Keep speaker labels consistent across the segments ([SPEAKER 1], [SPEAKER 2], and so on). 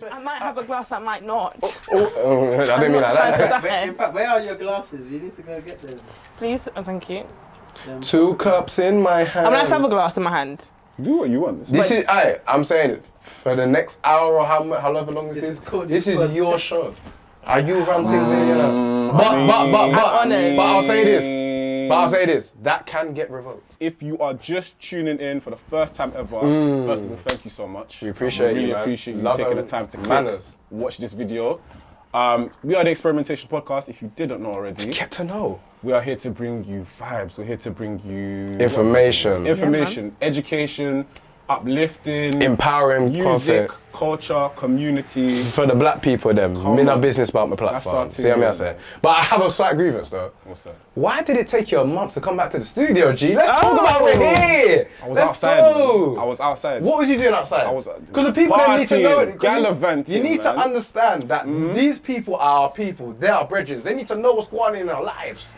[SPEAKER 1] I might have a glass, I might not.
[SPEAKER 2] I didn't mean like that.
[SPEAKER 3] In fact, where are your glasses? We need to go get them.
[SPEAKER 1] Please, thank you.
[SPEAKER 2] 2 cups in my hand.
[SPEAKER 1] I'm gonna have to have a glass in my hand.
[SPEAKER 4] Do what you want.
[SPEAKER 2] This is, I'm saying it, for the next hour or however long this is, this is your show. Are you run things in, you know? But I'll say this, that can get revoked.
[SPEAKER 4] If you are just tuning in for the first time ever, first of all, thank you so much.
[SPEAKER 2] We appreciate
[SPEAKER 4] really
[SPEAKER 2] you, man.
[SPEAKER 4] appreciate you
[SPEAKER 2] Love
[SPEAKER 4] taking the
[SPEAKER 2] and
[SPEAKER 4] time to
[SPEAKER 2] manners.
[SPEAKER 4] watch this video. We are the Experimentation Podcast. If you didn't know already,
[SPEAKER 2] Get to know.
[SPEAKER 4] we are here to bring you vibes. We're here to bring you
[SPEAKER 2] Information.
[SPEAKER 4] education, uplifting,
[SPEAKER 2] Empowering,
[SPEAKER 4] music,
[SPEAKER 2] profit.
[SPEAKER 4] culture, community.
[SPEAKER 2] For the black people, them. Me no
[SPEAKER 4] on.
[SPEAKER 2] business about my
[SPEAKER 4] That's
[SPEAKER 2] platform.
[SPEAKER 4] our
[SPEAKER 2] See what I say? But I have a slight grievance though.
[SPEAKER 4] What's that?
[SPEAKER 2] Why did it take you a month to come back to the studio, G? Let's talk about we're here.
[SPEAKER 4] I was
[SPEAKER 2] Let's
[SPEAKER 4] outside.
[SPEAKER 2] go.
[SPEAKER 4] Man. I was outside.
[SPEAKER 2] What was you doing outside?
[SPEAKER 4] I was
[SPEAKER 2] because the people that need to know it.
[SPEAKER 4] partying, gallivanting,
[SPEAKER 2] You need to
[SPEAKER 4] man.
[SPEAKER 2] understand that these people are our people. They are bridges. They need to know what's going on in our lives.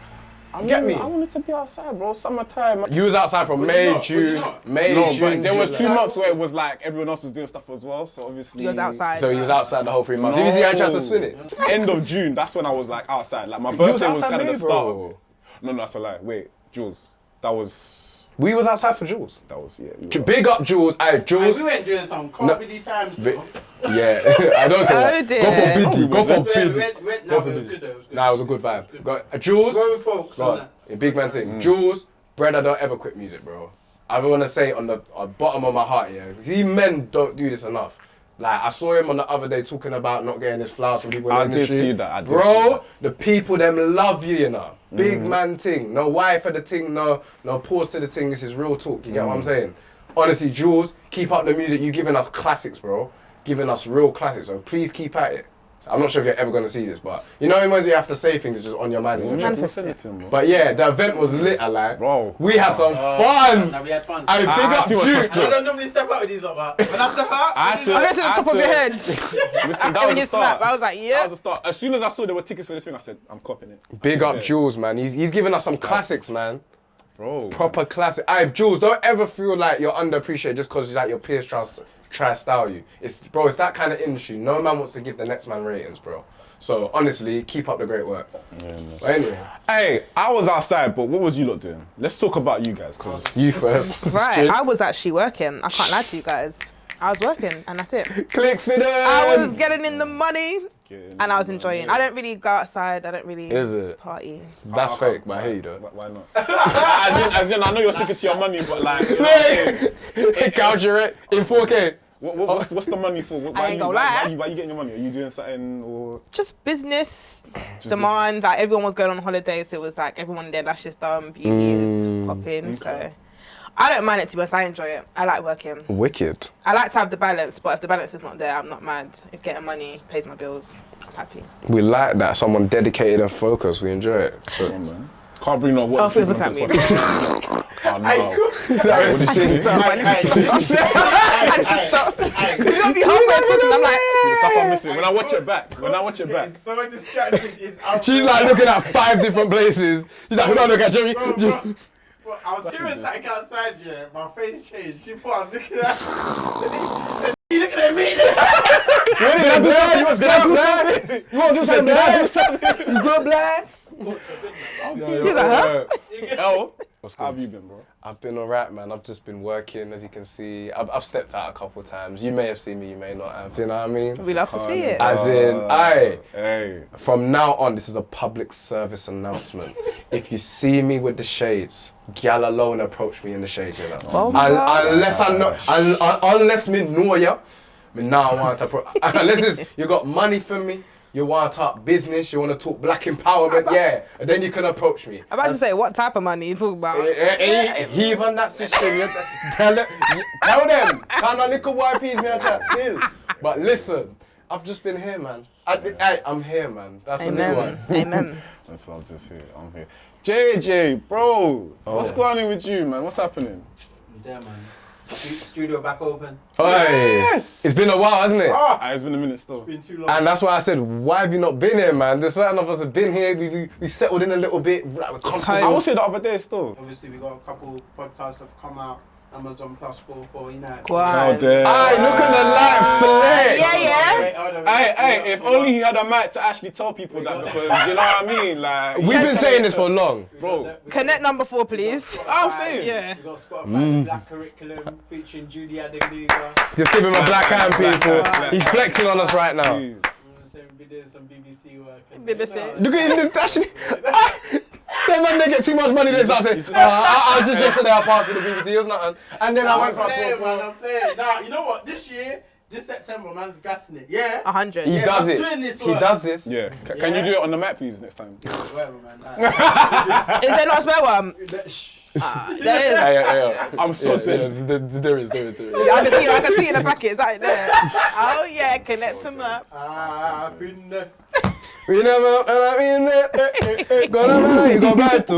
[SPEAKER 2] Get me?
[SPEAKER 4] I wanted to be outside, bro. Summertime.
[SPEAKER 2] You was outside from May, June, May,
[SPEAKER 4] No,
[SPEAKER 2] June.
[SPEAKER 4] but there was 2
[SPEAKER 2] July.
[SPEAKER 4] months where it was like everyone else was doing stuff as well. So obviously.
[SPEAKER 1] He was outside.
[SPEAKER 2] So he was outside the whole 3 months. Did you see how he tried to swing it?
[SPEAKER 4] End of June. That's when I was like outside. Like my
[SPEAKER 2] You was
[SPEAKER 4] birthday was
[SPEAKER 2] outside
[SPEAKER 4] kind of
[SPEAKER 2] May,
[SPEAKER 4] the start.
[SPEAKER 2] bro.
[SPEAKER 4] No, that's a lie. Wait, Jules. That was.
[SPEAKER 2] We was outside for Jules.
[SPEAKER 4] Yeah.
[SPEAKER 2] Big up Jules. Hey, Jules.
[SPEAKER 3] We went during some comedy times. though.
[SPEAKER 2] Yeah, I don't say
[SPEAKER 1] Oh
[SPEAKER 2] that.
[SPEAKER 1] dear.
[SPEAKER 2] Go for biddy. Go for biddy.
[SPEAKER 3] No, it was good though. It was good.
[SPEAKER 2] Nah, it was a good vibe. Got Jules.
[SPEAKER 3] Go with folks.
[SPEAKER 2] Go
[SPEAKER 3] on
[SPEAKER 2] on. A big man thing. Jules, brother, don't ever quit music, bro. I want to say on the bottom of my heart, yeah. These men don't do this enough. Like, I saw him on the other day talking about not getting his flowers from people in the industry.
[SPEAKER 4] I did see that.
[SPEAKER 2] Bro, the people them love you, you know. Big man thing. No why for the thing, no pause to the thing. This is real talk. You get what I'm saying? Honestly, Jules, keep up the music. You giving us classics, bro. Giving us real classics. So please keep at it. So I'm not sure if you're ever going to see this, but you know when you have to say things, it's just on your mind. But yeah, the event was lit, I like.
[SPEAKER 4] Bro.
[SPEAKER 2] We had some fun.
[SPEAKER 3] No, we had fun.
[SPEAKER 2] I big up Juice.
[SPEAKER 3] I don't normally step out with these lot, but when I step out,
[SPEAKER 4] I had to-
[SPEAKER 1] I guess at the top of your head.
[SPEAKER 4] Listen, that
[SPEAKER 1] When
[SPEAKER 4] was
[SPEAKER 1] you
[SPEAKER 4] a start.
[SPEAKER 1] snap, I was like,
[SPEAKER 4] That
[SPEAKER 1] yeah.
[SPEAKER 4] was a start. As soon as I saw there were tickets for this thing, I said, I'm copying it.
[SPEAKER 2] Big up Jules, man. He's giving us some classics, man.
[SPEAKER 4] Bro.
[SPEAKER 2] Proper classic. Jules, don't ever feel like you're underappreciated just because like your peers try to style you. It's that kind of industry. No man wants to give the next man ratings, bro. So honestly, keep up the great work.
[SPEAKER 4] Yeah, man.
[SPEAKER 2] But anyway,
[SPEAKER 4] Hey, I was outside, but what was you lot doing? Let's talk about you guys, because
[SPEAKER 2] you first.
[SPEAKER 1] Right, I was actually working. I can't lie to you guys. I was working, and that's it.
[SPEAKER 2] Clicks for them.
[SPEAKER 1] I was getting in the money, and I was enjoying. I don't really go outside. I don't really
[SPEAKER 2] Is it?
[SPEAKER 1] party.
[SPEAKER 2] That's fake, but I hate you though.
[SPEAKER 4] Why not? as in, I know you're sticking to your money, but like, you know what I'm saying?
[SPEAKER 2] Capture it in 4K.
[SPEAKER 4] What's the money for?
[SPEAKER 1] I ain't gonna lie.
[SPEAKER 4] Why are you getting your money? Are you doing something or?
[SPEAKER 1] Just business demand. Like everyone was going on holidays, so it was like everyone their lashes done, beauty is popping. So I don't mind it, to be honest. I enjoy it. I like working.
[SPEAKER 2] Wicked.
[SPEAKER 1] I like to have the balance, but if the balance is not there, I'm not mad. If getting money pays my bills, I'm happy.
[SPEAKER 2] We like that. Someone dedicated and focused. We enjoy it. So,
[SPEAKER 4] Come on, man. Can't bring no what.
[SPEAKER 1] Oh, feels look at me.
[SPEAKER 4] Oh no.
[SPEAKER 1] I need to stop. Because you don't be halfway talking, I'm like,
[SPEAKER 4] See the stuff I'm missing. When I watch it back.
[SPEAKER 3] It's so distracting. It's out.
[SPEAKER 2] she's like looking at 5 different places. She's like, hold on, look at Jerry.
[SPEAKER 3] Bro, I was hearing something outside, yeah. My face changed. She thought I was looking at her. You looking at me?
[SPEAKER 2] You want to do something, Black? You good, Black?
[SPEAKER 1] he's like, huh?
[SPEAKER 4] El, how have you been, bro?
[SPEAKER 2] I've been alright, man. I've just been working, as you can see. I've stepped out a couple times. You may have seen me, you may not have. You know what I mean?
[SPEAKER 1] We love to see it.
[SPEAKER 2] As in,
[SPEAKER 4] Hey.
[SPEAKER 2] from now on, this is a public service announcement. If you see me with the shades, gal alone approach me in the shades, you know.
[SPEAKER 1] Oh
[SPEAKER 2] Unless I know, unless me know ya, me now want to approach. Unless you got money for me, you want to talk business, you want to talk black empowerment, yeah, and then you can approach me.
[SPEAKER 1] I'm about to say, what type of money you talking about?
[SPEAKER 2] Even that system, tell them, can a little YPs me a chat still. But listen, I've just been here, man. I'm here, man. That's a new one.
[SPEAKER 1] Amen.
[SPEAKER 4] That's I'm just here. I'm here. JJ, bro, what's going on with you, man? What's happening?
[SPEAKER 3] I'm there, man. Studio back open.
[SPEAKER 2] Yes! It's been a while, hasn't it?
[SPEAKER 4] It's been a minute still.
[SPEAKER 3] It's been too long.
[SPEAKER 2] And that's why I said, why have you not been here, man? There's certain of us have been here, we settled in a little bit, like, we're comfortable.
[SPEAKER 4] I was here the other day still.
[SPEAKER 3] Obviously, we got a couple podcasts that have come out. Amazon Plus for United.
[SPEAKER 1] Wow.
[SPEAKER 4] Oh, damn.
[SPEAKER 2] Aye, look at the light fillet.
[SPEAKER 1] Yeah.
[SPEAKER 4] Hey, if only he had a mic to actually tell people that, because you know what I mean. Like
[SPEAKER 2] We've been saying this for long,
[SPEAKER 4] bro.
[SPEAKER 1] Connect number 4, please.
[SPEAKER 4] I'm saying.
[SPEAKER 1] Yeah.
[SPEAKER 3] We got Spotify Black Curriculum featuring Judy Adenuga.
[SPEAKER 2] just give him a black hand, people. He's flexing on us right now.
[SPEAKER 4] Jeez.
[SPEAKER 3] We're doing some BBC work.
[SPEAKER 1] BBC.
[SPEAKER 2] Look at him actually. Then when they get too much money, they start saying, I just yesterday I passed with the BBC, it was nothing. And then I went for
[SPEAKER 3] I'm playing. Now, you know what? This September, man's gassing it. Yeah.
[SPEAKER 1] 100.
[SPEAKER 2] He does
[SPEAKER 3] I'm
[SPEAKER 2] it.
[SPEAKER 3] doing this
[SPEAKER 2] He
[SPEAKER 3] work.
[SPEAKER 2] does this.
[SPEAKER 4] Yeah. Can you do it on the mic, please, next time?
[SPEAKER 3] Whatever, man.
[SPEAKER 1] Is there not a spare one? There is.
[SPEAKER 2] Hey,
[SPEAKER 4] I'm so dead.
[SPEAKER 2] There is.
[SPEAKER 1] I can see in the packet. Is that it there? Oh yeah, connect them up.
[SPEAKER 3] Goodness.
[SPEAKER 2] We never, I mean, gonna you go back to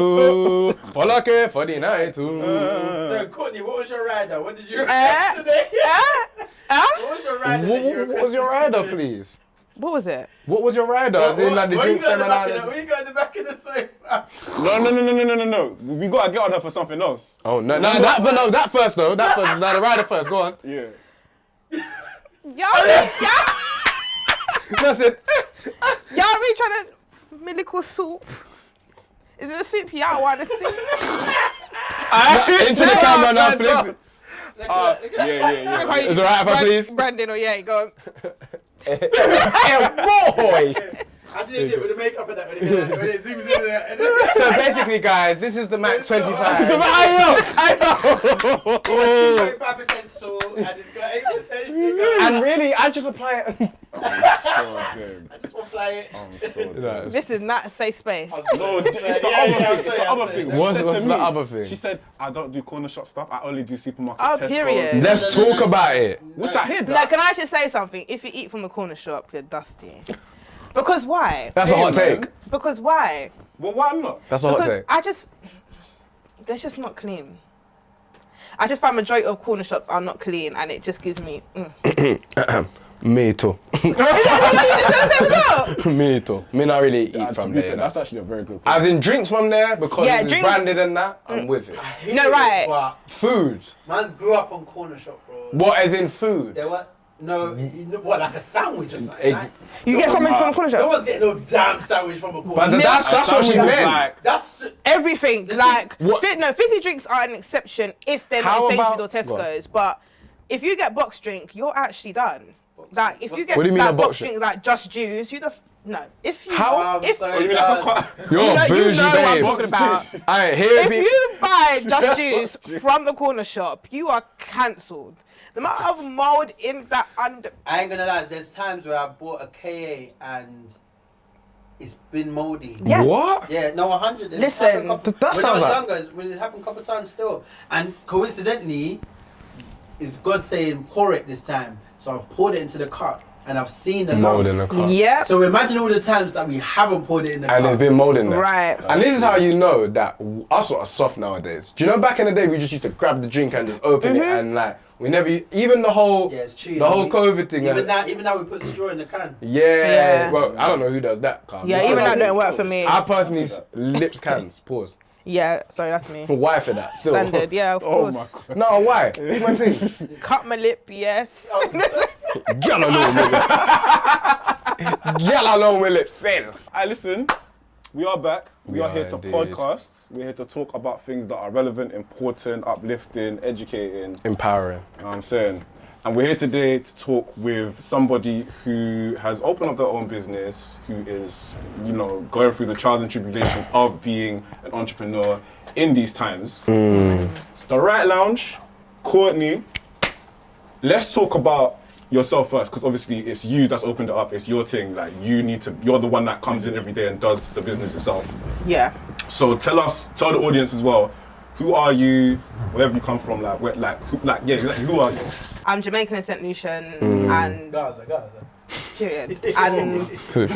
[SPEAKER 2] all okay for the night too.
[SPEAKER 3] So, Courtney, what was your rider? What did you ride today? What was your rider?
[SPEAKER 2] What was your rider, please?
[SPEAKER 1] What was it?
[SPEAKER 2] What was your rider? As in like the drinks
[SPEAKER 3] Where
[SPEAKER 2] seminar.
[SPEAKER 3] you got in the back of the sofa?
[SPEAKER 4] No. We gotta get on her for something else.
[SPEAKER 2] Oh no, that first though. That first. Now the rider first. Go on.
[SPEAKER 4] Yeah.
[SPEAKER 1] Y'all
[SPEAKER 2] Nothing.
[SPEAKER 1] really trying to medical soup? Is it a soup y'all want to see?
[SPEAKER 2] Into the camera now, flip.
[SPEAKER 4] Yeah.
[SPEAKER 2] Is it alright if I please?
[SPEAKER 1] Brandon, or yeah, go on.
[SPEAKER 2] Hey, boy.
[SPEAKER 3] I did it with the makeup and that when it zooms in there.
[SPEAKER 2] So basically, guys, this is the Max 25.
[SPEAKER 3] I know. 25% salt and it's got 8% sugar.
[SPEAKER 2] And really, I just apply it.
[SPEAKER 3] I just apply it.
[SPEAKER 4] I'm so dead.
[SPEAKER 1] This is not a safe space.
[SPEAKER 4] No, it's the other thing.
[SPEAKER 2] What's
[SPEAKER 4] She said to
[SPEAKER 2] the
[SPEAKER 4] me,
[SPEAKER 2] other thing?
[SPEAKER 4] She said, I don't do corner shop stuff. I only do supermarket
[SPEAKER 1] Oh,
[SPEAKER 4] Tesco's.
[SPEAKER 1] period.
[SPEAKER 2] Let's talk about it.
[SPEAKER 4] Which I hear
[SPEAKER 1] Now,
[SPEAKER 4] that.
[SPEAKER 1] can I just say something? If you eat from the corner shop, you're dusty. Because why?
[SPEAKER 2] That's a hot take.
[SPEAKER 1] Because why?
[SPEAKER 4] Well, why not?
[SPEAKER 2] That's a hot
[SPEAKER 1] Because
[SPEAKER 2] take.
[SPEAKER 1] they're just not clean. I just find majority of corner shops are not clean, and it just gives me.
[SPEAKER 2] Me too.
[SPEAKER 1] Is that the same result?
[SPEAKER 2] Me too. Me not really eat
[SPEAKER 4] To
[SPEAKER 2] from
[SPEAKER 4] be
[SPEAKER 2] there.
[SPEAKER 4] fair, that's actually a very good point.
[SPEAKER 2] As in drinks from there, because
[SPEAKER 1] Yeah,
[SPEAKER 2] it's
[SPEAKER 1] drinks-
[SPEAKER 2] branded and that, I'm with it.
[SPEAKER 1] No, right.
[SPEAKER 3] But
[SPEAKER 2] Food.
[SPEAKER 3] man grew up on corner shop, bro.
[SPEAKER 2] What as in food?
[SPEAKER 3] There were what, like a sandwich or something? Like,
[SPEAKER 1] You get something from the corner
[SPEAKER 3] no
[SPEAKER 1] shop.
[SPEAKER 3] one's getting no damn sandwich from a corner.
[SPEAKER 2] But that's what she
[SPEAKER 4] Sandwich is
[SPEAKER 2] meant.
[SPEAKER 4] like-
[SPEAKER 3] That's
[SPEAKER 1] Everything, like,
[SPEAKER 2] What?
[SPEAKER 1] fizzy drinks are an exception if they're
[SPEAKER 2] How
[SPEAKER 1] not Sainsbury's or
[SPEAKER 2] about-
[SPEAKER 1] Tesco's. But if you get box drink, you're actually done. Like, if you get
[SPEAKER 2] What do you mean
[SPEAKER 1] like,
[SPEAKER 2] a box
[SPEAKER 1] box drink, like Just Juice, no. If you,
[SPEAKER 2] How?
[SPEAKER 1] if
[SPEAKER 4] Oh, you mean like
[SPEAKER 2] You're
[SPEAKER 1] you know
[SPEAKER 2] bougie,
[SPEAKER 1] what I'm
[SPEAKER 2] babe.
[SPEAKER 1] talking about.
[SPEAKER 2] Alright, here
[SPEAKER 1] If
[SPEAKER 2] be.
[SPEAKER 1] you buy Just Juice from the corner shop, you are cancelled. The amount of mold in that under.
[SPEAKER 3] I ain't gonna lie, there's times where I bought a KA and it's been moldy.
[SPEAKER 1] Yeah.
[SPEAKER 2] What?
[SPEAKER 3] Yeah, no, 100.
[SPEAKER 1] Listen,
[SPEAKER 2] that
[SPEAKER 3] when
[SPEAKER 2] sounds
[SPEAKER 3] I was
[SPEAKER 2] like-
[SPEAKER 3] younger, it happened a couple of times still. And coincidentally, it's God saying pour it this time. So I've poured it into the cup and I've seen the
[SPEAKER 2] Mold in the car.
[SPEAKER 1] Yeah.
[SPEAKER 3] So imagine all the times that we haven't poured it in the cup.
[SPEAKER 2] And there's been mold in there.
[SPEAKER 1] Right.
[SPEAKER 2] And this is how you know that us lot are soft nowadays. Do you know back in the day we just used to grab the drink and just open it and like we never even the whole
[SPEAKER 3] Yeah, it's true.
[SPEAKER 2] the whole COVID thing.
[SPEAKER 3] Even now we put straw in the can.
[SPEAKER 2] Yeah. Well, I don't know who does that. Carl.
[SPEAKER 1] Yeah, even that don't work for me.
[SPEAKER 2] I personally lips cans. Pause.
[SPEAKER 1] Yeah, sorry, that's me.
[SPEAKER 2] Why for that? Still.
[SPEAKER 1] Standard, yeah, of
[SPEAKER 4] Oh my
[SPEAKER 1] course.
[SPEAKER 4] god.
[SPEAKER 2] No, why? It's my thing.
[SPEAKER 1] Cut my lip, yes.
[SPEAKER 2] Get alone with it. Get alone with it. Still.
[SPEAKER 4] Alright, listen. We are back. We are
[SPEAKER 2] are
[SPEAKER 4] here to
[SPEAKER 2] indeed.
[SPEAKER 4] podcast. We're here to talk about things that are relevant, important, uplifting, educating.
[SPEAKER 2] Empowering.
[SPEAKER 4] You know what I'm saying? And we're here today to talk with somebody who has opened up their own business, who is, going through the trials and tribulations of being an entrepreneur in these times. The Wright Lounge, Courtney, let's talk about yourself first, because obviously it's you that's opened it up, it's your thing. Like you're the one that comes in every day and does the business itself.
[SPEAKER 1] Yeah.
[SPEAKER 4] So tell the audience as well, who are you, wherever you come from, who are you?
[SPEAKER 1] I'm Jamaican in St. Lucian and
[SPEAKER 3] Gaza.
[SPEAKER 1] period. And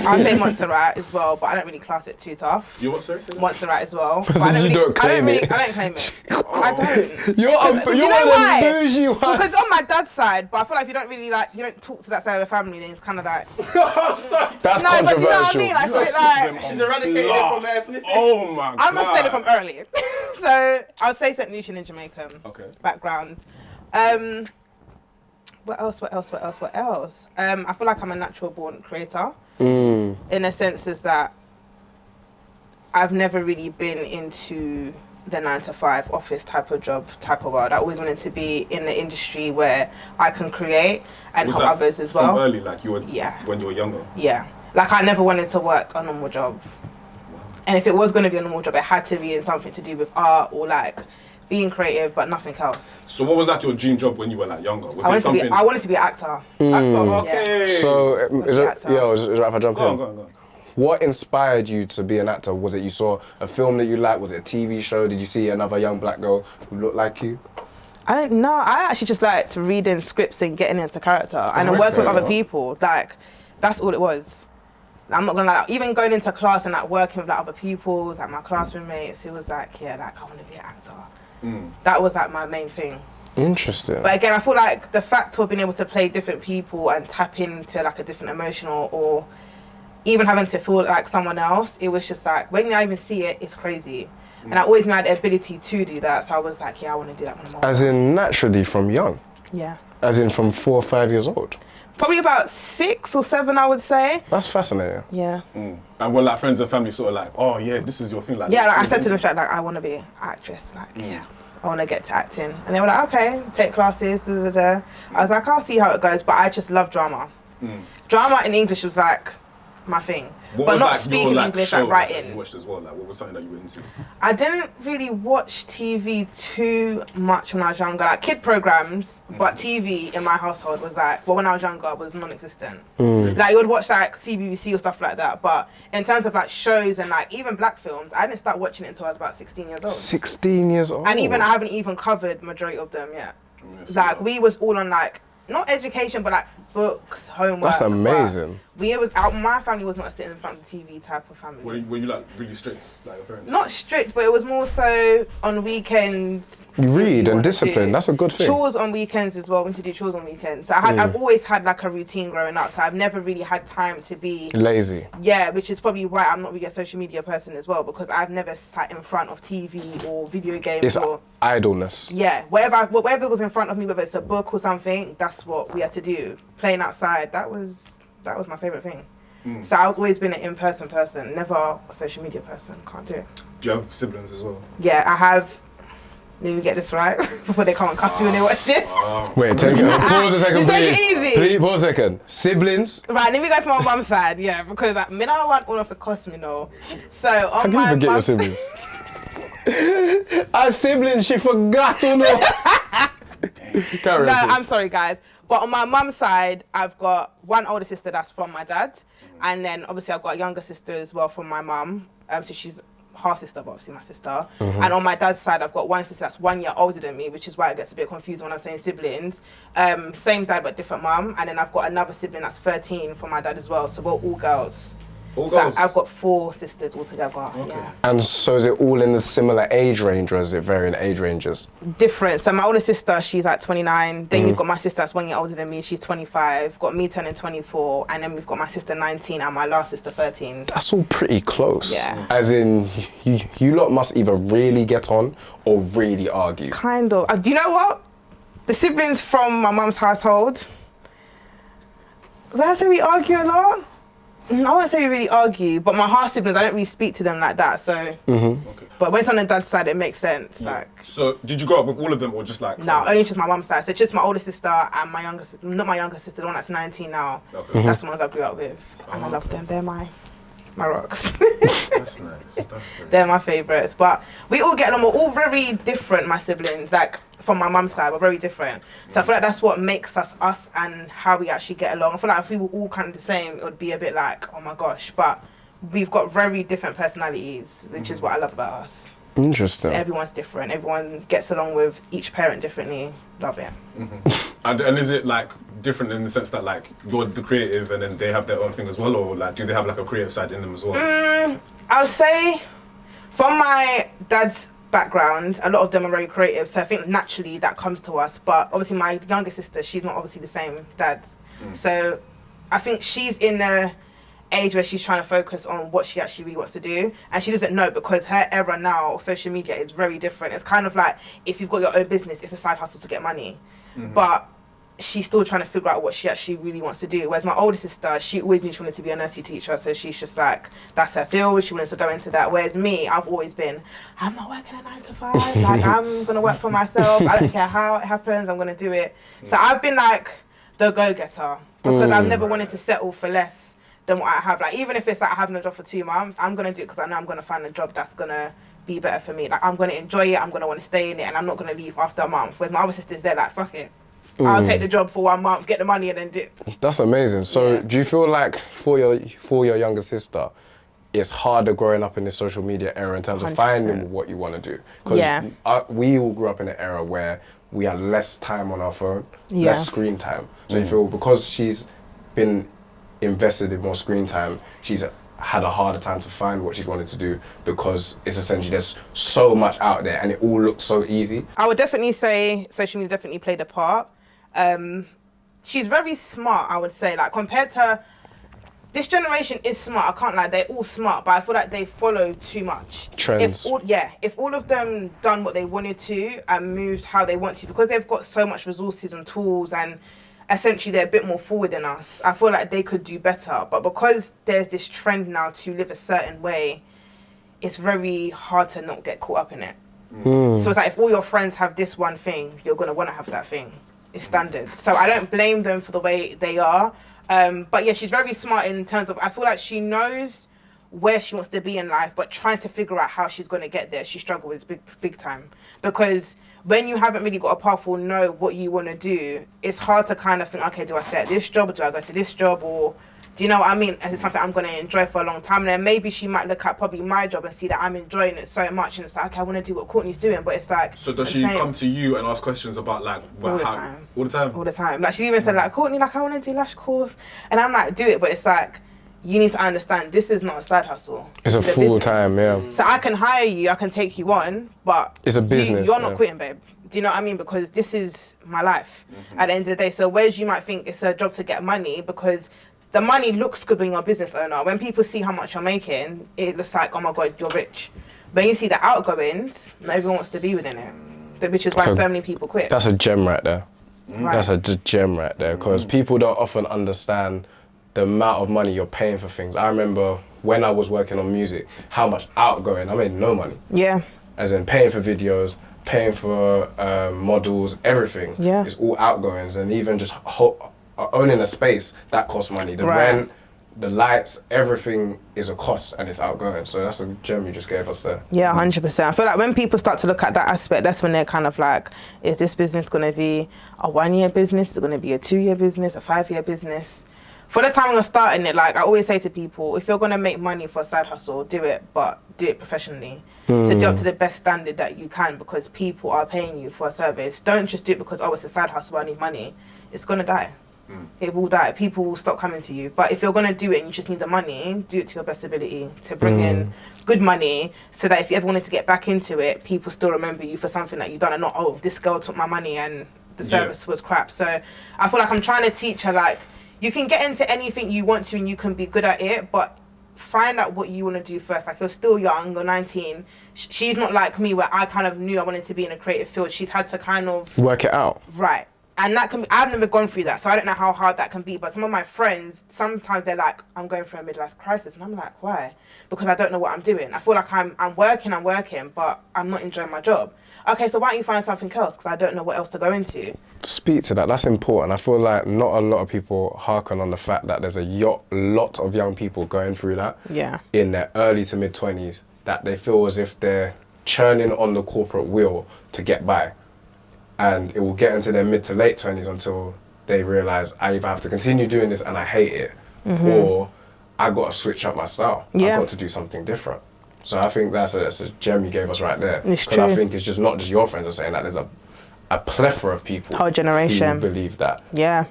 [SPEAKER 1] I'll say Montserrat as well, but I don't really class it too tough.
[SPEAKER 4] You what, sorry? Say that?
[SPEAKER 1] Montserrat as well. But
[SPEAKER 2] So you don't claim it?
[SPEAKER 1] I don't claim it. I don't.
[SPEAKER 2] You're
[SPEAKER 1] You
[SPEAKER 2] one
[SPEAKER 1] know
[SPEAKER 2] of
[SPEAKER 1] why?
[SPEAKER 2] the bougie ones.
[SPEAKER 1] Because on my dad's side, but I feel like if you don't really you don't talk to that side of the family, then it's kind of like.
[SPEAKER 3] I'm sorry.
[SPEAKER 2] That's
[SPEAKER 1] No, but do you know what I
[SPEAKER 2] controversial.
[SPEAKER 1] mean? Like, so it's like.
[SPEAKER 3] She's eradicated from her ethnicity.
[SPEAKER 4] Oh my god.
[SPEAKER 1] I'm gonna stay from early. So I'll say St. Lucian in Jamaican
[SPEAKER 4] Okay.
[SPEAKER 1] background. What else? I feel like I'm a natural born creator. In a sense is that I've never really been into the 9-to-5 office type of world. I always wanted to be in the industry where I can create and help others as well.
[SPEAKER 4] From early, like when you were younger?
[SPEAKER 1] Yeah. Like I never wanted to work a normal job. And if it was going to be a normal job, it had to be in something to do with art or like being creative, but nothing else.
[SPEAKER 4] So what was like your dream job when you were like younger? Was
[SPEAKER 1] I
[SPEAKER 4] it something?
[SPEAKER 1] I wanted to be an actor.
[SPEAKER 4] Actor, okay.
[SPEAKER 2] So, is it right if I jump in?
[SPEAKER 4] Go on.
[SPEAKER 2] What inspired you to be an actor? Was it you saw a film that you liked? Was it a TV show? Did you see another young black girl who looked like you?
[SPEAKER 1] I don't know. I actually just liked reading scripts and getting into character and then working with other people. Like, that's all it was. I'm not gonna lie, even going into class and like working with like other people, like my classroom mates, it was like, yeah, like I want to be an actor. That was like my main thing.
[SPEAKER 2] Interesting.
[SPEAKER 1] But again, I feel like the fact of being able to play different people and tap into like a different emotional or even having to feel like someone else, it was just like, when I even see it, it's crazy. And I always had the ability to do that, so I was like, yeah, I want to do that when I'm older.
[SPEAKER 2] As in naturally from young?
[SPEAKER 1] Yeah.
[SPEAKER 2] As in from 4 or 5 years old?
[SPEAKER 1] Probably about 6 or 7, I would say.
[SPEAKER 2] That's fascinating.
[SPEAKER 1] Yeah.
[SPEAKER 4] And were like friends and family sort of like, oh yeah, this is your thing? Like,
[SPEAKER 1] yeah, like, I said to them straight, like, I want to be an actress. Like, yeah, I want to get to acting. And they were like, okay, take classes, I was like, I'll see how it goes, but I just love drama. Drama in English was like my thing.
[SPEAKER 4] What
[SPEAKER 1] but
[SPEAKER 4] was
[SPEAKER 1] not
[SPEAKER 4] like
[SPEAKER 1] speaking
[SPEAKER 4] your,
[SPEAKER 1] English,
[SPEAKER 4] show
[SPEAKER 1] like writing.
[SPEAKER 4] That you watched as well? Like, what was something that you were into?
[SPEAKER 1] I didn't really watch TV too much when I was younger, like kid programs, but TV in my household was like, well, when I was younger, was non-existent. Like you would watch like CBBC or stuff like that, but in terms of like shows and like even black films, I didn't start watching it until I was about 16 years old.
[SPEAKER 2] 16 years old?
[SPEAKER 1] And even I haven't even covered majority of them yet. Like we was all on like, not education, but like books, homework.
[SPEAKER 2] That's amazing.
[SPEAKER 1] My family was not sitting in front of the TV type of family.
[SPEAKER 4] Were you like really strict, like your parents?
[SPEAKER 1] Not strict, but it was more so on weekends.
[SPEAKER 2] You read and discipline, that's a good thing.
[SPEAKER 1] Chores on weekends as well, we used to do chores on weekends. So I've always had like a routine growing up, so I've never really had time to be
[SPEAKER 2] lazy.
[SPEAKER 1] Yeah, which is probably why I'm not really a social media person as well, because I've never sat in front of TV or video games.
[SPEAKER 2] It's idleness.
[SPEAKER 1] Yeah, whatever was in front of me, whether it's a book or something, that's what we had to do. Playing outside, that was my favourite thing. So I've always been an in-person person, never a social media person. Can't do it.
[SPEAKER 4] Do you have siblings as well?
[SPEAKER 1] Yeah, I have. Let me get this right before they come and cuss you when they watch this.
[SPEAKER 2] Wait, pause a second,
[SPEAKER 1] Take
[SPEAKER 2] please.
[SPEAKER 1] it easy.
[SPEAKER 2] Please, pause a second. Siblings?
[SPEAKER 1] Right, let me go for my mum's side, yeah, because like, me I want all of the cost me know. So on
[SPEAKER 2] How
[SPEAKER 1] my
[SPEAKER 2] can you forget your
[SPEAKER 1] mum's
[SPEAKER 2] siblings? Our siblings, she forgot to know.
[SPEAKER 1] No, I'm sorry, guys. But on my mum's side, I've got one older sister that's from my dad, and then obviously I've got a younger sister as well from my mum. So she's half sister, but obviously my sister. And on my dad's side, I've got one sister that's 1 year older than me, which is why it gets a bit confused when I'm saying siblings. Same dad but different mum, and then I've got another sibling that's 13 from my dad as well. So we're all girls.
[SPEAKER 4] All
[SPEAKER 1] So
[SPEAKER 4] girls?
[SPEAKER 1] I've got 4 sisters altogether.
[SPEAKER 4] Okay.
[SPEAKER 1] Yeah.
[SPEAKER 2] And so is it all in the similar age range, or is it varying age ranges?
[SPEAKER 1] Different. So my older sister, she's like 29. Then you've got my sister that's 1 year older than me. She's 25. Got me turning 24, and then we've got my sister 19 and my last sister 13.
[SPEAKER 2] That's all pretty close.
[SPEAKER 1] Yeah.
[SPEAKER 2] As in, you lot must either really get on or really argue.
[SPEAKER 1] Kind of. Do you know what? The siblings from my mum's household, would I say we argue a lot? I wouldn't say we really argue, but my half siblings, I don't really speak to them like that. So,
[SPEAKER 4] Okay.
[SPEAKER 1] but when it's on the dad's side, it makes sense. Like,
[SPEAKER 4] So did you grow up with all of them or just like?
[SPEAKER 1] no,
[SPEAKER 4] some?
[SPEAKER 1] only just my mum's side. So just my older sister and my younger sister, not my younger sister, the one that's 19 now.
[SPEAKER 4] Okay.
[SPEAKER 1] That's the ones I grew up with, and I love them. They're my rocks.
[SPEAKER 4] That's nice. That's very
[SPEAKER 1] They're my favourites. But we all get along. We're all very different, my siblings. Like from my mum's side, we're very different. So I feel like that's what makes us us and how we actually get along. I feel like if we were all kind of the same, it would be a bit like, oh my gosh. But we've got very different personalities, which is what I love about us.
[SPEAKER 2] Interesting.
[SPEAKER 1] So everyone's different. Everyone gets along with each parent differently. Love it.
[SPEAKER 4] And is it like different in the sense that like you're the creative and then they have their own thing as well, or like do they have like a creative side in them as well?
[SPEAKER 1] I would say from my dad's background, a lot of them are very creative, so I think naturally that comes to us. But obviously my younger sister, she's not obviously the same dad. So I think she's in a age where she's trying to focus on what she actually really wants to do, and she doesn't know, because her era now, social media, is very different. It's kind of like if you've got your own business, it's a side hustle to get money. But she's still trying to figure out what she actually really wants to do. Whereas my older sister, she always knew she wanted to be a nursery teacher, so she's just like, that's her field, she wanted to go into that. Whereas me, I've always been, I'm not working a 9 to 5, like I'm gonna work for myself, I don't care how it happens, I'm gonna do it. So I've been like the go-getter, because I've never wanted to settle for less than what I have. Like even if it's like having a job for 2 months, I'm gonna do it because I know I'm gonna find a job that's gonna be better for me. Like I'm gonna enjoy it, I'm gonna want to stay in it, and I'm not gonna leave after a month. Whereas my other sister's there like, fuck it, I'll take the job for 1 month, get the money, and then dip.
[SPEAKER 2] That's amazing. So do you feel like for your younger sister, it's harder growing up in this social media era in terms of
[SPEAKER 1] 100%.
[SPEAKER 2] finding what you want to do? Because we all grew up in an era where we had less time on our phone, less screen time. So you feel because she's been invested in more screen time, she's had a harder time to find what she's wanted to do, because it's essentially there's so much out there and it all looks so easy.
[SPEAKER 1] I would definitely say social media definitely played a part. She's very smart, I would say. Like compared to this generation is smart. I can't lie, they're all smart, but I feel like they follow too much
[SPEAKER 2] Trends.
[SPEAKER 1] If all of them done what they wanted to and moved how they want to, because they've got so much resources and tools, and essentially they're a bit more forward than us, I feel like they could do better. But because there's this trend now to live a certain way, it's very hard to not get caught up in it. So it's like if all your friends have this one thing, you're gonna want to have that thing. It's standard. So I don't blame them for the way they are. But yeah, she's very smart in terms of, I feel like she knows where she wants to be in life, but trying to figure out how she's going to get there, she struggles big time. Because when you haven't really got a path or know what you want to do, it's hard to kind of think, okay, do I stay at this job, or do I go to this job, or do you know what I mean? Is it something I'm going to enjoy for a long time? And then maybe she might look at probably my job and see that I'm enjoying it so much, and it's like, okay, I want to do what Courtney's doing, but it's like...
[SPEAKER 4] So does she come to you and ask questions about like...
[SPEAKER 1] All the time.
[SPEAKER 4] All the time?
[SPEAKER 1] All the time. Like she even said like, Courtney, like I want to do lash course. And I'm like, do it, but it's like, you need to understand this is not a side hustle.
[SPEAKER 2] It's a full time, So
[SPEAKER 1] I can hire you, I can take you on, but...
[SPEAKER 2] It's a business.
[SPEAKER 1] You're not quitting, babe. Do you know what I mean? Because this is my life at the end of the day. So whereas you might think it's a job to get money, because the money looks good when you're a business owner. When people see how much you're making, it looks like, oh my God, you're rich. When you see the outgoings, not everyone wants to be within it. Which is why so many people quit.
[SPEAKER 2] That's a gem right there.
[SPEAKER 1] Right.
[SPEAKER 2] That's a gem right there, because people don't often understand the amount of money you're paying for things. I remember when I was working on music, how much outgoing, I made no money.
[SPEAKER 1] Yeah.
[SPEAKER 2] As in paying for videos, paying for models, everything.
[SPEAKER 1] Yeah.
[SPEAKER 2] It's all outgoings, and even just owning a space, that costs money. The rent, the lights, everything is a cost, and it's outgoing. So that's a gem you just gave us there.
[SPEAKER 1] Yeah, 100%. I feel like when people start to look at that aspect, that's when they're kind of like, is this business going to be a 1-year business? Is it going to be a 2-year business, a 5-year business? For the time you're starting it, like I always say to people, if you're going to make money for a side hustle, do it, but do it professionally. So do it up to the best standard that you can, because people are paying you for a service. Don't just do it because, oh, it's a side hustle, I need money. It's going to die. It will die. People will stop coming to you. But if you're going to do it and you just need the money, do it to your best ability to bring in good money, so that if you ever wanted to get back into it, people still remember you for something that you've done, and not, oh, this girl took my money and the service was crap. So I feel like I'm trying to teach her, like, you can get into anything you want to and you can be good at it, but find out what you want to do first. Like, you're still young, you're 19. She's not like me, where I kind of knew I wanted to be in a creative field. She's had to kind of...
[SPEAKER 2] work it out.
[SPEAKER 1] Right. And that can be, I've never gone through that, so I don't know how hard that can be. But some of my friends, sometimes they're like, I'm going through a midlife crisis. And I'm like, why? Because I don't know what I'm doing. I feel like I'm working, but I'm not enjoying my job. Okay, so why don't you find something else? Because I don't know what else to go into.
[SPEAKER 2] Speak to that. That's important. I feel like not a lot of people hearken on the fact that there's a lot of young people going through that in their early to mid-20s, that they feel as if they're churning on the corporate wheel to get by. And it will get into their mid to late 20s until they realise I either have to continue doing this and I hate it, or I got to switch up my style. I've got to do something different. So I think that's a gem you gave us right there.
[SPEAKER 1] It's
[SPEAKER 2] true. Because I think it's just not just your friends are saying that. There's a plethora of people
[SPEAKER 1] whole generation
[SPEAKER 2] who believe that. Yeah.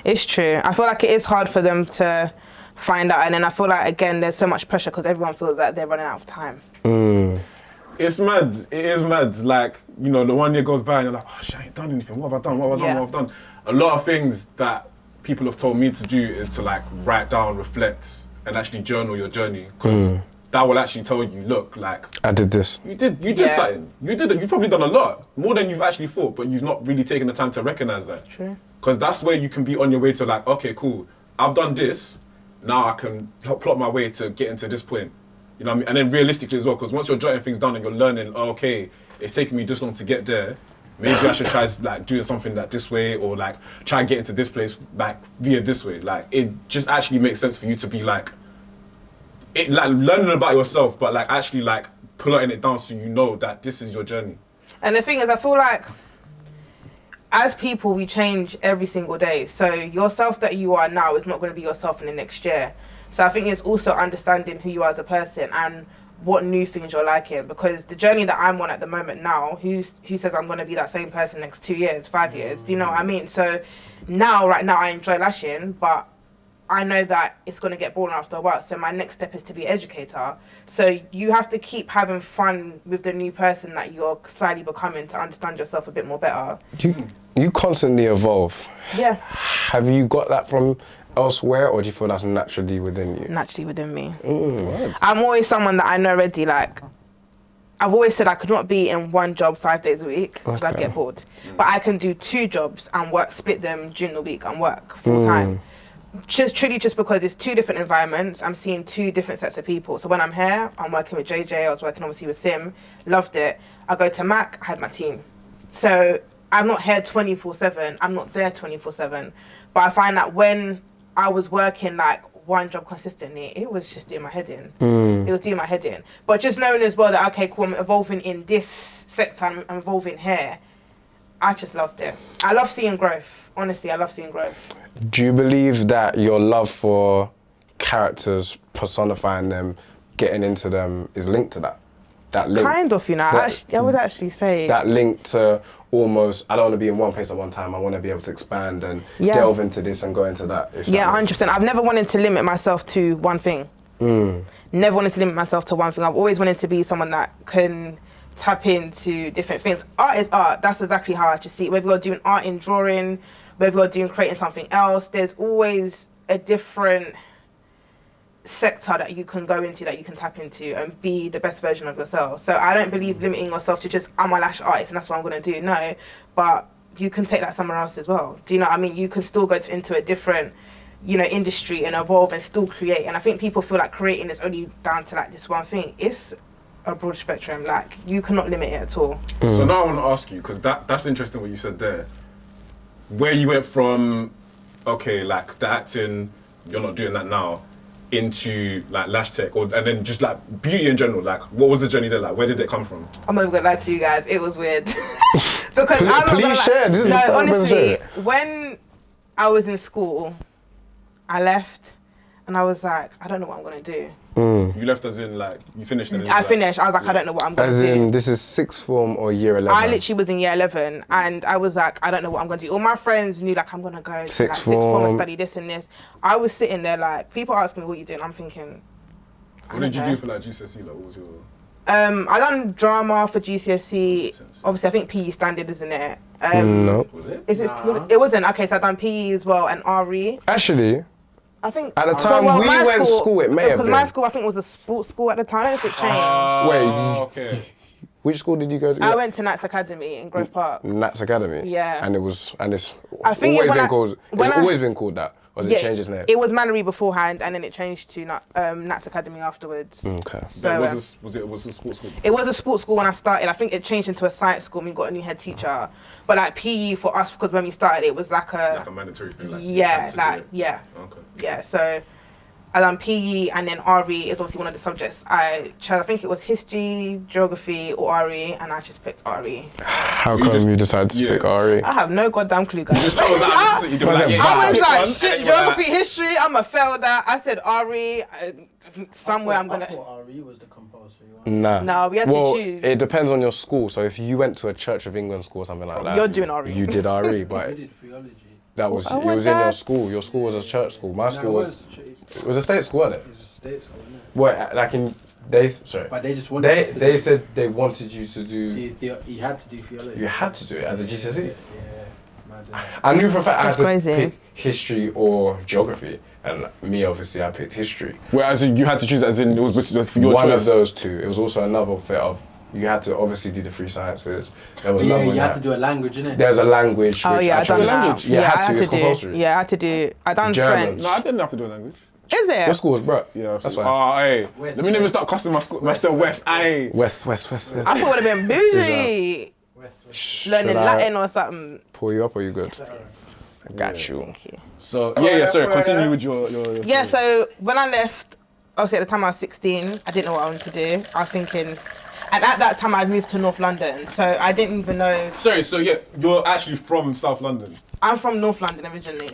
[SPEAKER 1] It's true. I feel like it is hard for them to find out. And then I feel like, again, there's so much pressure because everyone feels like they're running out of time.
[SPEAKER 4] It's mad. It is mad. Like, you know, the 1 year goes by and you're like, oh shit, I ain't done anything. What have I done? What have I done? A lot of things that people have told me to do is to like write down, reflect, and actually journal your journey. Because that will actually tell you, look, like
[SPEAKER 2] I did this.
[SPEAKER 4] you did something. You did it. You've probably done a lot more than you've actually thought, but you've not really taken the time to recognize that.
[SPEAKER 1] True.
[SPEAKER 4] Because that's where you can be on your way to like, okay, cool. I've done this. Now I can help plot my way to get into this point. You know what I mean? And then realistically as well, because once you're jotting things down and you're learning, oh, okay, it's taking me this long to get there. Maybe I should try like doing something like this way, or like try and get into this place like via this way. Like it just actually makes sense for you to be like learning about yourself, but like actually like plotting it down so you know that this is your journey.
[SPEAKER 1] And the thing is, I feel like as people, we change every single day. So yourself that you are now is not going to be yourself in the next year. So I think it's also understanding who you are as a person and what new things you're liking. Because the journey that I'm on at the moment now, who says I'm going to be that same person next 2 years, 5 years? Do you know what I mean? So right now I enjoy lashing, but I know that it's going to get boring after a while. So my next step is to be an educator. So you have to keep having fun with the new person that you're slightly becoming to understand yourself a bit more better.
[SPEAKER 2] You constantly evolve.
[SPEAKER 1] Yeah.
[SPEAKER 2] Have you got that from elsewhere, or do you feel that's naturally within you?
[SPEAKER 1] Naturally within me.
[SPEAKER 2] Right.
[SPEAKER 1] I'm always someone that I know already, like, I've always said I could not be in one job 5 days a week because I'd get bored. But I can do 2 jobs and split them during the week and work full time. Just because it's 2 different environments. I'm seeing 2 different sets of people. So when I'm here, I'm working with JJ, I was working obviously with Sim, loved it. I go to Mac, I had my team. So I'm not here 24/7, I'm not there 24/7. But I find that when I was working like one job consistently, it was just doing my head in. It was doing my head in. But just knowing as well that, okay, cool, I'm evolving in this sector, I'm evolving here, I just loved it. I love seeing growth. Honestly, I love seeing growth.
[SPEAKER 2] Do you believe that your love for characters, personifying them, getting into them, is linked to that? That link?
[SPEAKER 1] Kind of, you know. I would actually say
[SPEAKER 2] that link to almost, I don't want to be in one place at one time. I want to be able to expand and delve into this and go into that.
[SPEAKER 1] Yeah, 100%. I've never wanted to limit myself to one thing. Never wanted to limit myself to one thing. I've always wanted to be someone that can tap into different things. Art is art. That's exactly how I just see it. Whether you're doing art in drawing, whether you're doing creating something else, there's always a different sector that you can go into, that you can tap into and be the best version of yourself. So I don't believe limiting yourself to just, I'm a lash artist and that's what I'm going to do. No, but you can take that somewhere else as well. Do you know what I mean? You can still go into a different, you know, industry and evolve and still create. And I think people feel like creating is only down to like this one thing. It's a broad spectrum. Like, you cannot limit it at all.
[SPEAKER 4] So now I want to ask you, because that's interesting what you said there, where you went from, okay, like the acting, you're not doing that now, into like lash tech, and then just like beauty in general. Like, what was the journey there like? Where did it come from?
[SPEAKER 1] I'm not even gonna lie to you guys, it was weird. Because
[SPEAKER 2] please share. This is
[SPEAKER 1] honestly, when I was in school, I left and I was like, I don't know what I'm gonna do.
[SPEAKER 4] You left as in like, you finished?
[SPEAKER 1] I finished. I was like, I don't know what I'm going to do.
[SPEAKER 2] As in, this is 6th form or year 11?
[SPEAKER 1] I literally was in year 11 and I was like, I don't know what I'm going to do. All my friends knew like, I'm going to go to like, 6th form and study this and this. I was sitting there like, people asking me, what you doing? I'm thinking,
[SPEAKER 4] what did you do for like GCSE? Like, what was your...
[SPEAKER 1] I done drama for GCSE. Obviously, I think PE standard, isn't it?
[SPEAKER 2] No.
[SPEAKER 4] Was it?
[SPEAKER 1] It wasn't. Okay, so I done PE as well and RE.
[SPEAKER 2] Actually,
[SPEAKER 1] I think
[SPEAKER 2] at the time we went to school, it may have been.
[SPEAKER 1] Because my school, I think, was a sports school at the time. I don't know if it changed.
[SPEAKER 2] Wait,
[SPEAKER 4] okay.
[SPEAKER 2] Which school did you go to?
[SPEAKER 1] I went to Nats Academy in Grove Park.
[SPEAKER 2] Nats Academy?
[SPEAKER 1] Yeah.
[SPEAKER 2] And it's
[SPEAKER 1] I think
[SPEAKER 2] always been called that. Or has it changed its name?
[SPEAKER 1] It was Mallory beforehand, and then it changed to Nats Academy afterwards.
[SPEAKER 2] Okay.
[SPEAKER 4] So was it a sports school?
[SPEAKER 1] It was a sports school when I started. I think it changed into a science school. We got a new head teacher, but like PE for us, because when we started, it was like a
[SPEAKER 4] mandatory thing. Like,
[SPEAKER 1] yeah. So I done PE, and then RE is obviously one of the subjects I chose. I think it was history, geography, or RE, and I just picked RE.
[SPEAKER 2] How come you decided to pick RE?
[SPEAKER 1] I have no goddamn clue, guys.
[SPEAKER 4] You just chose that.
[SPEAKER 1] I was like, shit, geography, history, I'ma fail that. I said RE, somewhere I'm gonna...
[SPEAKER 3] I thought RE was the compulsory one.
[SPEAKER 2] Nah.
[SPEAKER 1] No, we had to choose.
[SPEAKER 2] It depends on your school. So if you went to a Church of England school or something like that,
[SPEAKER 1] you're doing RE.
[SPEAKER 2] You did RE, but
[SPEAKER 3] I did theology.
[SPEAKER 2] it was in your school. Your school was a church school. My school was a state school, wasn't it?
[SPEAKER 3] It was a state school, wasn't it?
[SPEAKER 2] What, like in sorry.
[SPEAKER 3] But they just wanted
[SPEAKER 2] They said they wanted you to do.
[SPEAKER 3] You had to do theology.
[SPEAKER 2] You had to do it as a GCSE.
[SPEAKER 3] Yeah, man. don't know.
[SPEAKER 2] I knew for a fact I had
[SPEAKER 1] That's
[SPEAKER 2] to
[SPEAKER 1] crazy.
[SPEAKER 2] pick history or geography, and me obviously I picked history.
[SPEAKER 4] Whereas you had to choose, as in it was for your
[SPEAKER 2] One
[SPEAKER 4] choice.
[SPEAKER 2] of those two. It was also another bit of you had to obviously do the 3 sciences. There was
[SPEAKER 3] Yeah,
[SPEAKER 2] another one
[SPEAKER 3] you had
[SPEAKER 2] that-
[SPEAKER 3] to do a language, innit?
[SPEAKER 2] There's a language.
[SPEAKER 1] Oh
[SPEAKER 2] which
[SPEAKER 1] yeah, I done
[SPEAKER 2] chose.
[SPEAKER 1] that.
[SPEAKER 4] language?
[SPEAKER 2] Yeah,
[SPEAKER 1] I
[SPEAKER 2] had to.
[SPEAKER 1] had
[SPEAKER 2] It's
[SPEAKER 1] to do.
[SPEAKER 2] compulsory.
[SPEAKER 1] Yeah, I had to do. I done
[SPEAKER 2] German.
[SPEAKER 1] French.
[SPEAKER 4] No, I didn't have to do a language.
[SPEAKER 1] Is it?
[SPEAKER 2] Your school was bro.
[SPEAKER 4] Yeah,
[SPEAKER 2] that's
[SPEAKER 4] so,
[SPEAKER 2] fine.
[SPEAKER 4] hey,
[SPEAKER 3] West,
[SPEAKER 4] let me never
[SPEAKER 3] West.
[SPEAKER 4] start cussing myself West. Aye.
[SPEAKER 2] West.
[SPEAKER 1] I thought it would have been bougie. Learning
[SPEAKER 2] Should I
[SPEAKER 1] Latin or something.
[SPEAKER 2] pull you up or you good? I got you.
[SPEAKER 1] Thank you.
[SPEAKER 4] So yeah, sorry. Continue with your
[SPEAKER 1] Yeah,
[SPEAKER 4] story.
[SPEAKER 1] so when I left, obviously at the time I was 16, I didn't know what I wanted to do. I was thinking, and at that time I'd moved to North London, so I didn't even know.
[SPEAKER 4] Sorry, so yeah, you're actually from South London.
[SPEAKER 1] I'm from North London originally.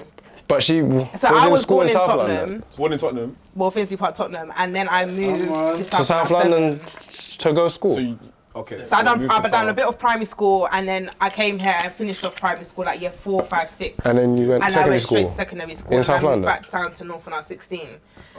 [SPEAKER 2] But she
[SPEAKER 1] So I
[SPEAKER 2] in
[SPEAKER 1] was
[SPEAKER 2] school
[SPEAKER 1] born in
[SPEAKER 2] South
[SPEAKER 1] Tottenham,
[SPEAKER 2] London.
[SPEAKER 4] Born in Tottenham.
[SPEAKER 1] well, Finsbury Park, Tottenham, and then I moved
[SPEAKER 2] To South London to go school.
[SPEAKER 4] So you, okay.
[SPEAKER 1] So
[SPEAKER 4] you moved to
[SPEAKER 1] I've done a
[SPEAKER 4] South.
[SPEAKER 1] bit of primary school, and then I came here and finished off primary school like year 4, 5, 6.
[SPEAKER 2] And then you went
[SPEAKER 1] and I
[SPEAKER 2] secondary
[SPEAKER 1] went straight
[SPEAKER 2] school
[SPEAKER 1] to secondary school.
[SPEAKER 2] in
[SPEAKER 1] and
[SPEAKER 2] South
[SPEAKER 1] I moved
[SPEAKER 2] London.
[SPEAKER 1] back down to North when I was 16.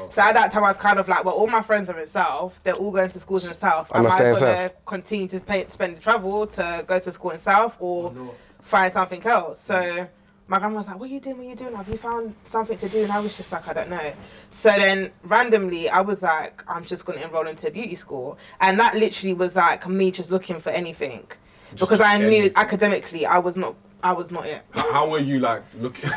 [SPEAKER 1] So at that time I was kind of like, well, all my friends are in South. They're all going to schools in South.
[SPEAKER 2] I must
[SPEAKER 1] Am I
[SPEAKER 2] stay in
[SPEAKER 1] going to continue to spend the travel to go to school in South or find something else? So my grandma was like, what are you doing? What are you doing? Have you found something to do? And I was just like, I don't know. So then randomly I was like, I'm just going to enroll into a beauty school. And that literally was like me just looking for anything. Because I knew
[SPEAKER 4] anything.
[SPEAKER 1] academically I was not it.
[SPEAKER 4] How were you like looking?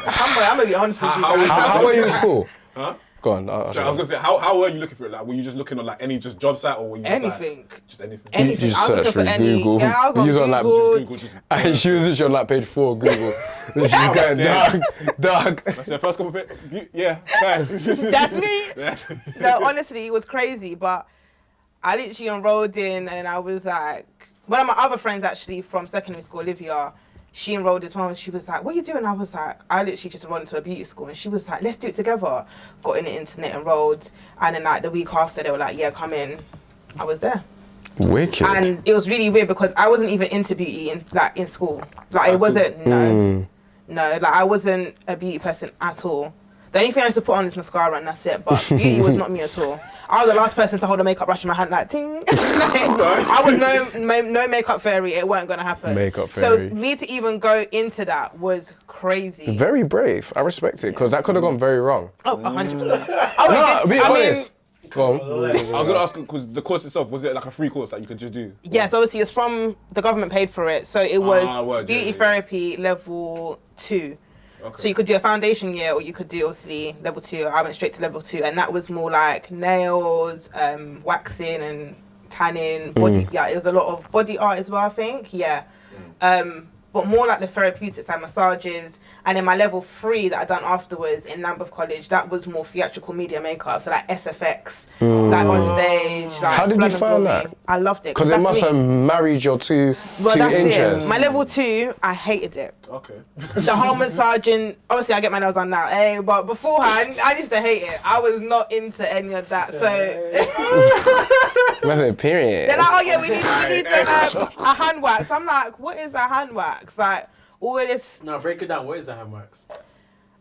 [SPEAKER 1] I'm gonna be honest with you
[SPEAKER 4] How-
[SPEAKER 1] guys.
[SPEAKER 2] How were you in school?
[SPEAKER 4] Huh?
[SPEAKER 2] Go on.
[SPEAKER 4] So I was gonna say, how were you looking for it? Like, were you just looking on like any just job site, or were you just,
[SPEAKER 1] Anything.
[SPEAKER 4] Like, just anything?
[SPEAKER 1] Anything.
[SPEAKER 2] You
[SPEAKER 1] I was
[SPEAKER 2] search
[SPEAKER 1] looking for
[SPEAKER 2] through
[SPEAKER 1] any.
[SPEAKER 2] Google.
[SPEAKER 1] Yeah, I was on
[SPEAKER 2] You was on, like,
[SPEAKER 1] Google.
[SPEAKER 4] Google just.
[SPEAKER 2] And she was literally on like page 4 of Google. She's going dark.
[SPEAKER 4] I said first couple bit. Yeah, fine.
[SPEAKER 1] That's me.
[SPEAKER 4] That's-
[SPEAKER 1] No, honestly, it was crazy. But I literally enrolled in, and then I was like, one of my other friends actually from secondary school, Olivia, she enrolled as well, and she was like, what are you doing? I was like, I literally just enrolled into a beauty school, and she was like, let's do it together. Got in the internet, enrolled, and then like the week after, they were like, yeah, come in. I was there.
[SPEAKER 2] Wicked.
[SPEAKER 1] And it was really weird because I wasn't even into beauty in school. Like it wasn't no, like I wasn't a beauty person at all. The only thing I used to put on is mascara and that's it. But beauty was not me at all. I was the last person to hold a makeup brush in my hand like ting. I was no makeup fairy. It weren't gonna happen.
[SPEAKER 2] Makeup fairy.
[SPEAKER 1] So me to even go into that was crazy.
[SPEAKER 2] Very brave. I respect it because that could have gone very wrong.
[SPEAKER 1] Oh, 100%. Oh,
[SPEAKER 2] No,
[SPEAKER 1] it
[SPEAKER 2] be
[SPEAKER 1] did. I mean,
[SPEAKER 2] honest. Go on.
[SPEAKER 4] I was gonna ask because the course itself, was it like a free course that you could just do?
[SPEAKER 1] yes, obviously it's from the government paid for it, so it was
[SPEAKER 4] word,
[SPEAKER 1] beauty
[SPEAKER 4] yeah.
[SPEAKER 1] therapy level 2.
[SPEAKER 4] Okay.
[SPEAKER 1] So you could do a foundation year, or you could do obviously level 2. I went straight to level 2, and that was more like nails, waxing and tanning, body. Yeah, it was a lot of body art as well, I think. Yeah, but more like the therapeutics and massages. And then my level 3 that I done afterwards in Lambeth College, that was more theatrical media makeup, so like SFX, like on stage. Like
[SPEAKER 2] How did you
[SPEAKER 1] Blood and
[SPEAKER 2] find
[SPEAKER 1] Glory.
[SPEAKER 2] that?
[SPEAKER 1] I loved it
[SPEAKER 2] Because it
[SPEAKER 1] that's
[SPEAKER 2] must
[SPEAKER 1] me.
[SPEAKER 2] have married your two
[SPEAKER 1] That's
[SPEAKER 2] interests.
[SPEAKER 1] it. My level 2, I hated it.
[SPEAKER 4] Okay.
[SPEAKER 1] The whole massaging, obviously I get my nails done now, but beforehand, I used to hate it. I was not into any of that, so...
[SPEAKER 2] Wasn't it period?
[SPEAKER 1] They're like, oh yeah, we need a hand wax. I'm like, what is a hand wax? Like, all of this,
[SPEAKER 3] No, break it down. What is the hand wax?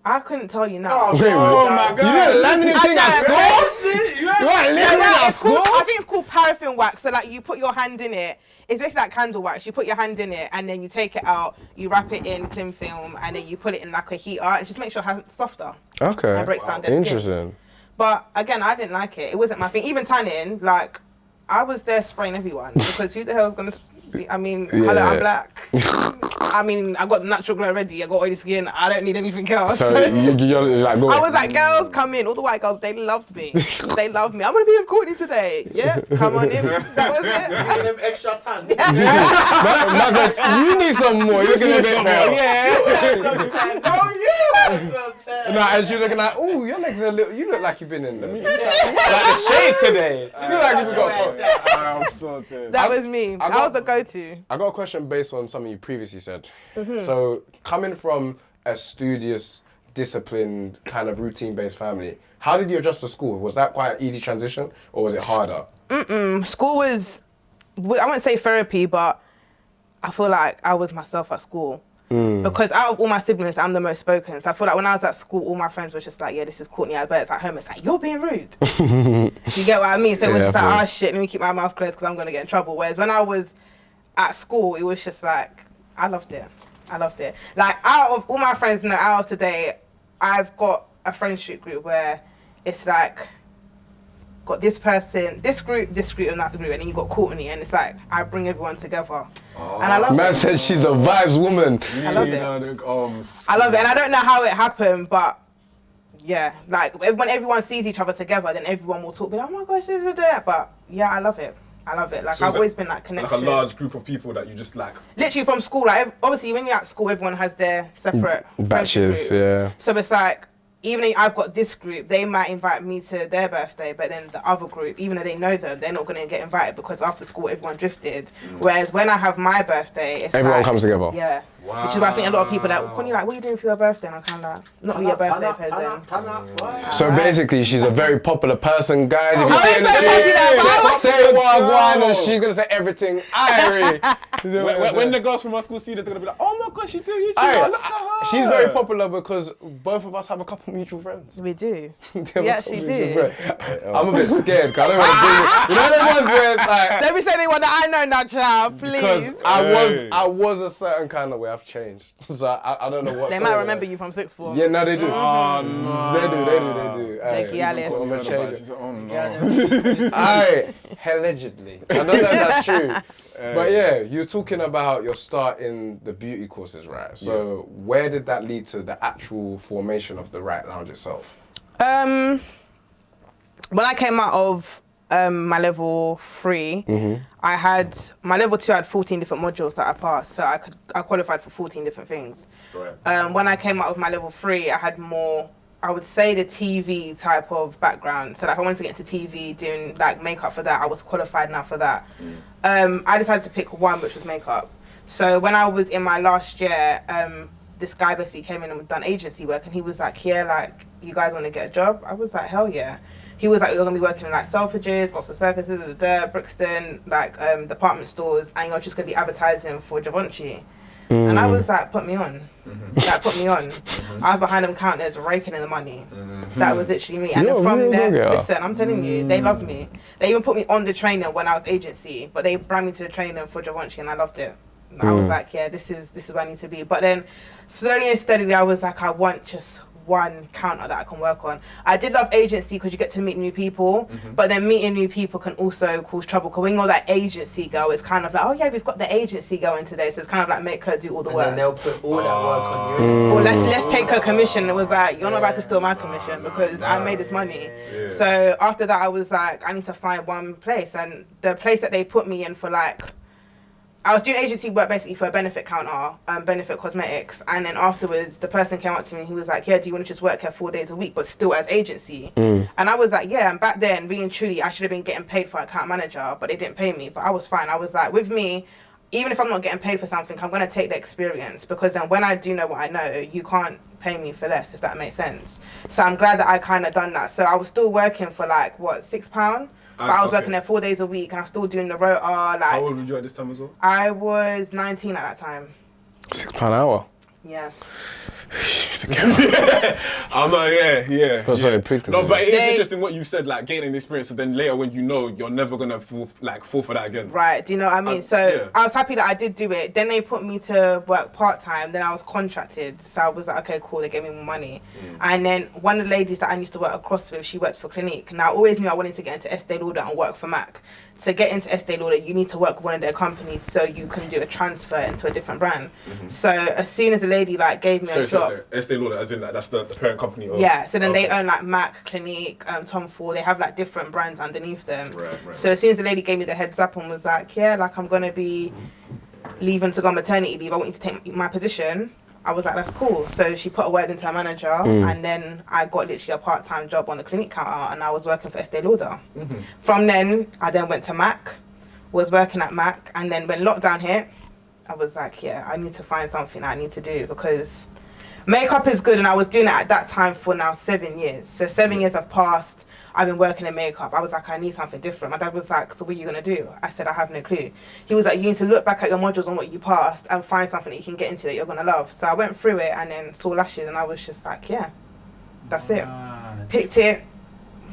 [SPEAKER 1] I couldn't tell you now.
[SPEAKER 2] Wait,
[SPEAKER 4] my
[SPEAKER 2] You didn't land anything at
[SPEAKER 1] I
[SPEAKER 2] school?
[SPEAKER 1] know.
[SPEAKER 2] You weren't learning at
[SPEAKER 1] It's called,
[SPEAKER 2] school?
[SPEAKER 1] I think it's called paraffin wax. So like you put your hand in it. It's basically like candle wax. You put your hand in it and then you take it out. You wrap it in cling film and then you put it in like a heater and just make sure it's softer.
[SPEAKER 2] Okay.
[SPEAKER 1] And breaks down their skin.
[SPEAKER 2] Interesting.
[SPEAKER 1] But again, I didn't like it. It wasn't my thing. Even tanning, like I was there spraying everyone because who the hell's gonna? I mean, hello,
[SPEAKER 2] Yeah.
[SPEAKER 1] I'm black. I mean, I got the natural glow already. I got oily skin. I don't need anything else.
[SPEAKER 2] So you're like, go.
[SPEAKER 1] I was like, girls, come in. All the white girls, they loved me. They loved me. I'm gonna be with Courtney today. Yeah, come on in. That was
[SPEAKER 3] Give
[SPEAKER 1] it.
[SPEAKER 3] them extra tan.
[SPEAKER 2] Man said, you need some more. You're looking a bit pale.
[SPEAKER 3] Yeah. Oh, yeah.
[SPEAKER 2] No, and she was looking like, oh, your legs are a little. You look like you've been in there. Like the shade today. You look like you've got.
[SPEAKER 4] I'm so dead.
[SPEAKER 1] That was me. That was the go-to.
[SPEAKER 2] I got a question based on something you previously said.
[SPEAKER 1] Mm-hmm.
[SPEAKER 2] So, coming from a studious, disciplined, kind of routine-based family, how did you adjust to school? Was that quite an easy transition, or was it harder?
[SPEAKER 1] School was, I wouldn't say therapy, but I feel like I was myself at school. Because out of all my siblings, I'm the most spoken. So I feel like when I was at school, all my friends were just like, yeah, this is Courtney. I bet it's at home. It's like, you're being rude. You get what I mean? So it was
[SPEAKER 2] Yeah,
[SPEAKER 1] just like,
[SPEAKER 2] I feel
[SPEAKER 1] oh shit, let me keep my mouth closed because I'm going to get in trouble. Whereas when I was at school, it was just like, I loved it. I loved it. Like, out of all my friends in the hours today, I've got a friendship group where it's like, got this person, this group, and that group, and then you got Courtney, and it's like, I bring everyone together. And I love it.
[SPEAKER 2] Man said she's a vibes woman.
[SPEAKER 1] I love it. I love it, and I don't know how it happened, but yeah, like when everyone sees each other together, then everyone will talk, be like, oh my gosh, but yeah, I love it. Like, so I've always been that connection.
[SPEAKER 4] Like a large group of people that you just like.
[SPEAKER 1] Literally from school, like obviously when you're at school, everyone has their separate
[SPEAKER 2] batches, yeah.
[SPEAKER 1] So it's like, even if I've got this group, they might invite me to their birthday, but then the other group, even though they know them, they're not going to get invited because after school everyone drifted. Whereas when I have my birthday, it's
[SPEAKER 2] everyone
[SPEAKER 1] like,
[SPEAKER 2] comes together.
[SPEAKER 1] Yeah. Wow. Which is why I think a lot of people that, Connie, like, what are you doing for your birthday? And I'm kind of like, not for your birthday present.
[SPEAKER 2] So basically, she's a very popular person, guys. If
[SPEAKER 1] I'm so happy
[SPEAKER 2] say wagwan, and she's gonna say everything.
[SPEAKER 4] When the girls from our school see that, they're gonna be like, oh my gosh, she's doing YouTube. Look at her.
[SPEAKER 2] She's very popular because both of us have a couple mutual friends.
[SPEAKER 1] We do. We actually do.
[SPEAKER 2] I'm a bit scared because I don't want to bring it. You know the ones where it's like.
[SPEAKER 1] Don't be saying anyone that I know now, child, please.
[SPEAKER 2] Because I was a certain kind of way. I've changed, so I don't know what.
[SPEAKER 1] They might remember you from sixth form.
[SPEAKER 2] Yeah, no, they do.
[SPEAKER 4] Oh no.
[SPEAKER 2] They do.
[SPEAKER 1] Thank you, Alice.
[SPEAKER 4] I'm gonna change it. Oh no.
[SPEAKER 2] Alright, allegedly. I don't know if that's true. But yeah, you're talking about your start in the beauty courses, right? So where did that lead to the actual formation of the Wright Lounge itself?
[SPEAKER 1] When I came out of my level 3, I had my level 2 had 14 different modules that I passed, so I qualified for 14 different things.
[SPEAKER 4] Right.
[SPEAKER 1] When I came out of my level 3, I had more, I would say, the TV type of background. So like, if I wanted to get into TV, doing like makeup for that, I was qualified now for that. I decided to pick one, which was makeup. So when I was in my last year, this guy basically came in and done agency work, and he was like, yeah, like, you guys want to get a job? I was like, hell yeah. He was like, you're going to be working in like Selfridges, Oxford Circuses, Brixton, like department stores, and you're just going to be advertising for Givenchy. And I was like, put me on. Like, put me on. I was behind them counters, raking in the money. That was literally me. And then from there, listen, I'm telling you, they love me. They even put me on the training when I was agency, but they brought me to the training for Givenchy, and I loved it. I was like, yeah, this is where I need to be. But then slowly and steadily, I was like, I want just one counter that I can work on. I did love agency because you get to meet new people, but then meeting new people can also cause trouble, because when you're that agency girl, it's kind of like, oh yeah, we've got the agency going today, so it's kind of like make her do all the work.
[SPEAKER 3] And then they'll put all that work on you.
[SPEAKER 1] Or let's take her commission. It was like, you're not about to steal my commission because I made this money. So after that, I was like, I need to find one place, and the place that they put me in for, like, I was doing agency work basically for a benefit counter, Benefit Cosmetics, and then afterwards the person came up to me and he was like, yeah, do you want to just work here 4 days a week but still as agency? And I was like, yeah, and back then, really and truly, I should have been getting paid for account manager, but they didn't pay me, but I was fine. I was like, with me, even if I'm not getting paid for something, I'm going to take the experience, because then when I do know what I know, you can't pay me for less, if that makes sense. So I'm glad that I kind of done that. So I was still working for like, what, £6? But I was working there 4 days a week, and I was still doing the rota. Like,
[SPEAKER 4] how old were you at this time as well?
[SPEAKER 1] I was 19 at that time.
[SPEAKER 2] £6 an hour?
[SPEAKER 1] Yeah.
[SPEAKER 4] I'm not, yeah.
[SPEAKER 2] Oh, sorry, please continue.
[SPEAKER 4] No, but it is interesting what you said, like gaining the experience, so then later when you know, you're never gonna fall for that again.
[SPEAKER 1] Right, do you know what I mean? I was happy that I did do it. Then they put me to work part-time, then I was contracted. So I was like, okay, cool, they gave me more money. And then one of the ladies that I used to work across with, she worked for Clinique. Now I always knew I wanted to get into Estee Lauder and work for MAC. To get into Estee Lauder, you need to work with one of their companies so you can do a transfer into a different brand. So as soon as the lady like gave me a job.
[SPEAKER 4] Sorry, Estee Lauder, as in like, that's the parent company.
[SPEAKER 1] Yeah, so then they own like MAC, Clinique, Tom Ford. They have like different brands underneath them. Right. So as soon as the lady gave me the heads up and was like, yeah, like I'm gonna be leaving to go on maternity leave, I want you to take my position. I was like, that's cool. So she put a word into her manager, and then I got literally a part-time job on the Clinique counter, and I was working for Estee Lauder. From then, I then went to MAC, was working at MAC, and then when lockdown hit, I was like, yeah, I need to find something I need to do, because makeup is good, and I was doing it at that time for now 7 years. So 7 years have passed. I've been working in makeup. I was like, I need something different. My dad was like, so what are you going to do? I said, I have no clue. He was like, you need to look back at your modules on what you passed and find something that you can get into that you're going to love. So I went through it and then saw lashes, and I was just like, yeah, that's it. Picked it,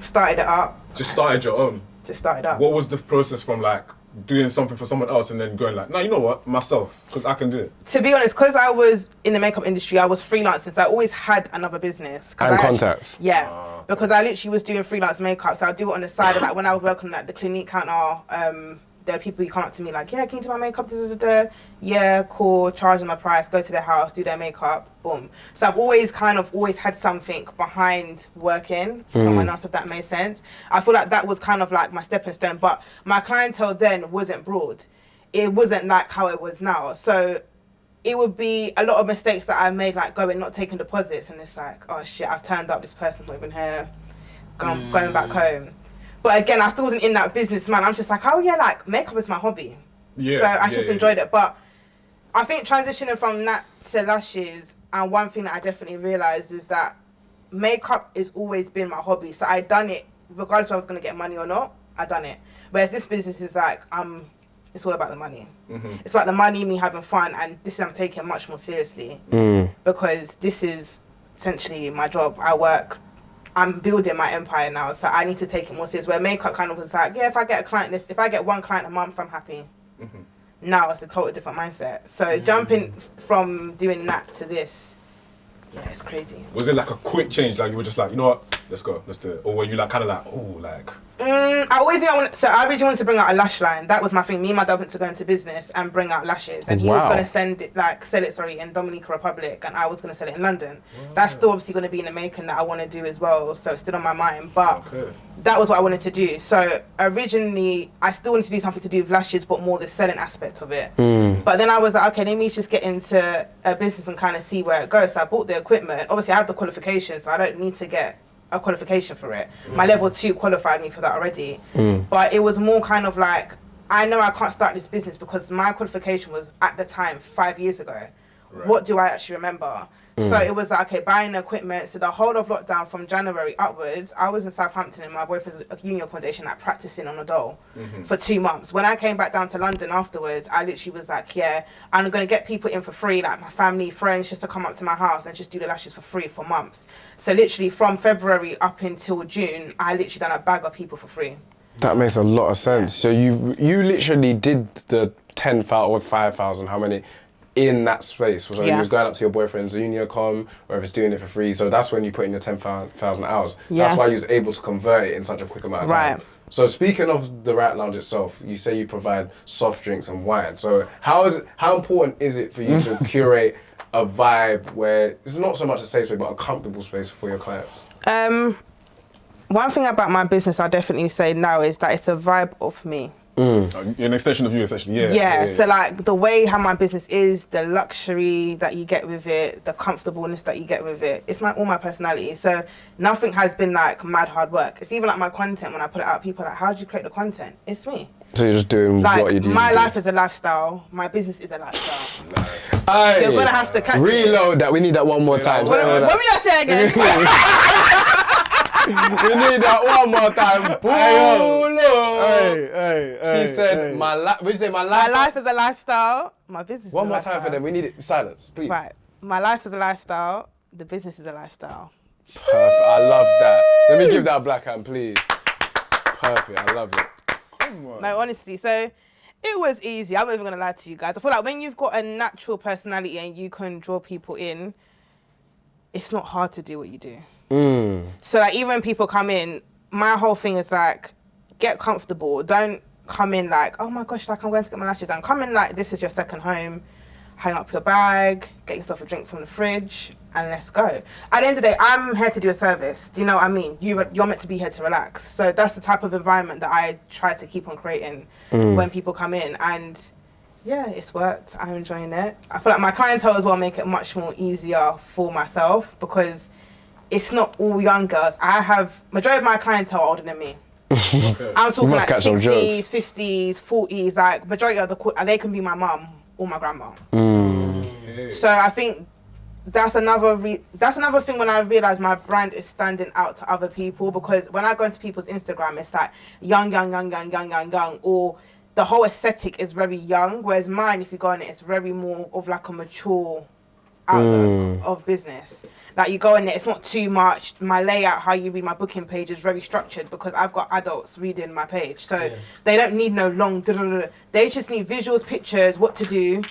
[SPEAKER 1] started it up.
[SPEAKER 4] Just started your own?
[SPEAKER 1] Just started up.
[SPEAKER 4] What was the process from like doing something for someone else and then going like, no, you know what, myself, because I can do it?
[SPEAKER 1] To be honest, because I was in the makeup industry, I was freelancing, so I always had another business.
[SPEAKER 2] And contacts.
[SPEAKER 1] Because I literally was doing freelance makeup, so I'd do it on the side. Like when I was working at the Clinique counter, there are people who come up to me like, yeah, can you do my makeup? Yeah, cool, charge them a price, go to their house, do their makeup, boom. So I've always had something behind working for someone else, if that makes sense. I feel like that was kind of like my stepping stone, but my clientele then wasn't broad. It wasn't like how it was now. So it would be a lot of mistakes that I made, like going, not taking deposits, and it's like, oh shit, I've turned up, this person's not even here, going back home. But again, I still wasn't in that business, man. I'm just like, oh yeah, like makeup is my hobby.
[SPEAKER 4] Yeah.
[SPEAKER 1] So I just enjoyed it. But I think transitioning from that to lashes, and one thing that I definitely realized is that makeup has always been my hobby. So I done it regardless if I was going to get money or not. I done it. Whereas this business is like, it's all about the money. It's about the money, me having fun, and this I'm taking much more seriously because this is essentially my job. I'm building my empire now, so I need to take it more serious. Where makeup kind of was like, yeah, if I get one client a month, I'm happy. Now it's a totally different mindset. So jumping from doing that to this, yeah, it's crazy.
[SPEAKER 4] Was it like a quick change? Like you were just like, you know what, let's go, let's do it? Or were you like kind of like, oh, like?
[SPEAKER 1] I always knew I originally wanted to bring out a lash line. That was my thing. Me and my dad went to go into business and bring out lashes, and he was going to sell it in Dominican Republic, and I was going to sell it in London. That's still obviously going to be in the making that I want to do as well, so it's still on my mind. But that was what I wanted to do. So originally, I still wanted to do something to do with lashes, but more the selling aspect of it. But then I was like, okay, let me just get into a business and kind of see where it goes. So I bought the equipment. Obviously, I have the qualifications, so I don't need to get a qualification for it. My level 2 qualified me for that already. But it was more kind of like, I know I can't start this business because my qualification was at the time 5 years ago. What do I actually remember? So it was like, okay, buying the equipment. So the whole of lockdown from January upwards, I was in Southampton in my boyfriend's uni accommodation, like practicing on a doll for 2 months. When I came back down to London afterwards, I literally was like, yeah, I'm going to get people in for free, like my family, friends, just to come up to my house and just do the lashes for free for months. So literally from February up until June, I literally done a bag of people for free.
[SPEAKER 2] That makes a lot of sense. So you literally did the 10,000 or 5,000, how many? In that space, so you was going up to your boyfriend's Unicom, or if it's doing it for free, so that's when you put in your 10,000 hours. That's why you was able to convert it in such a quick amount of time. So speaking of the Wright Lounge itself, you say you provide soft drinks and wine. So how important is it for you to curate a vibe where it's not so much a safe space, but a comfortable space for your clients?
[SPEAKER 1] One thing about my business I definitely say now is that it's a vibe of me.
[SPEAKER 4] An extension of you, essentially, yeah.
[SPEAKER 1] So like the way how my business is, the luxury that you get with it, the comfortableness that you get with it, it's all my personality. So nothing has been like mad hard work. It's even like my content, when I put it out, people are like, how did you create the content? It's me.
[SPEAKER 2] So you're just doing
[SPEAKER 1] like,
[SPEAKER 2] what you do.
[SPEAKER 1] My life is a lifestyle. My business is a lifestyle. Nice. You're gonna have to catch
[SPEAKER 2] reload that. We need that one more time.
[SPEAKER 1] What me I say again?
[SPEAKER 2] We need that one more time. She said, my life
[SPEAKER 1] is a lifestyle. My business is a lifestyle.
[SPEAKER 2] One more time for them. We need it. Silence, please.
[SPEAKER 1] Right. My life is a lifestyle. The business is a lifestyle.
[SPEAKER 2] Perfect. I love that. Let me give that a black hand, please. Perfect. I love it.
[SPEAKER 1] No, honestly. So it was easy. I'm not even going to lie to you guys. I feel like when you've got a natural personality and you can draw people in, it's not hard to do what you do. So like even when people come in, my whole thing is like, get comfortable. Don't come in like, oh my gosh, like I'm going to get my lashes done. Come in like this is your second home. Hang up your bag, get yourself a drink from the fridge, and let's go. At the end of the day, I'm here to do a service. Do you know what I mean? You're meant to be here to relax. So that's the type of environment that I try to keep on creating when people come in. And yeah, it's worked. I'm enjoying it. I feel like my clientele as well make it much more easier for myself because it's not all young girls. Majority of my clientele are older than me. I'm talking like 60s, 50s, 40s. Like majority of they can be my mum or my grandma. So I think that's another thing when I realised my brand is standing out to other people, because when I go into people's Instagram, it's like young, or the whole aesthetic is very young, whereas mine, if you go on it, it's very more of like a mature outlook of business. Like you go in there, it's not too much. My layout, how you read my booking page is very structured because I've got adults reading my page. So they don't need no long, they just need visuals, pictures, what to do.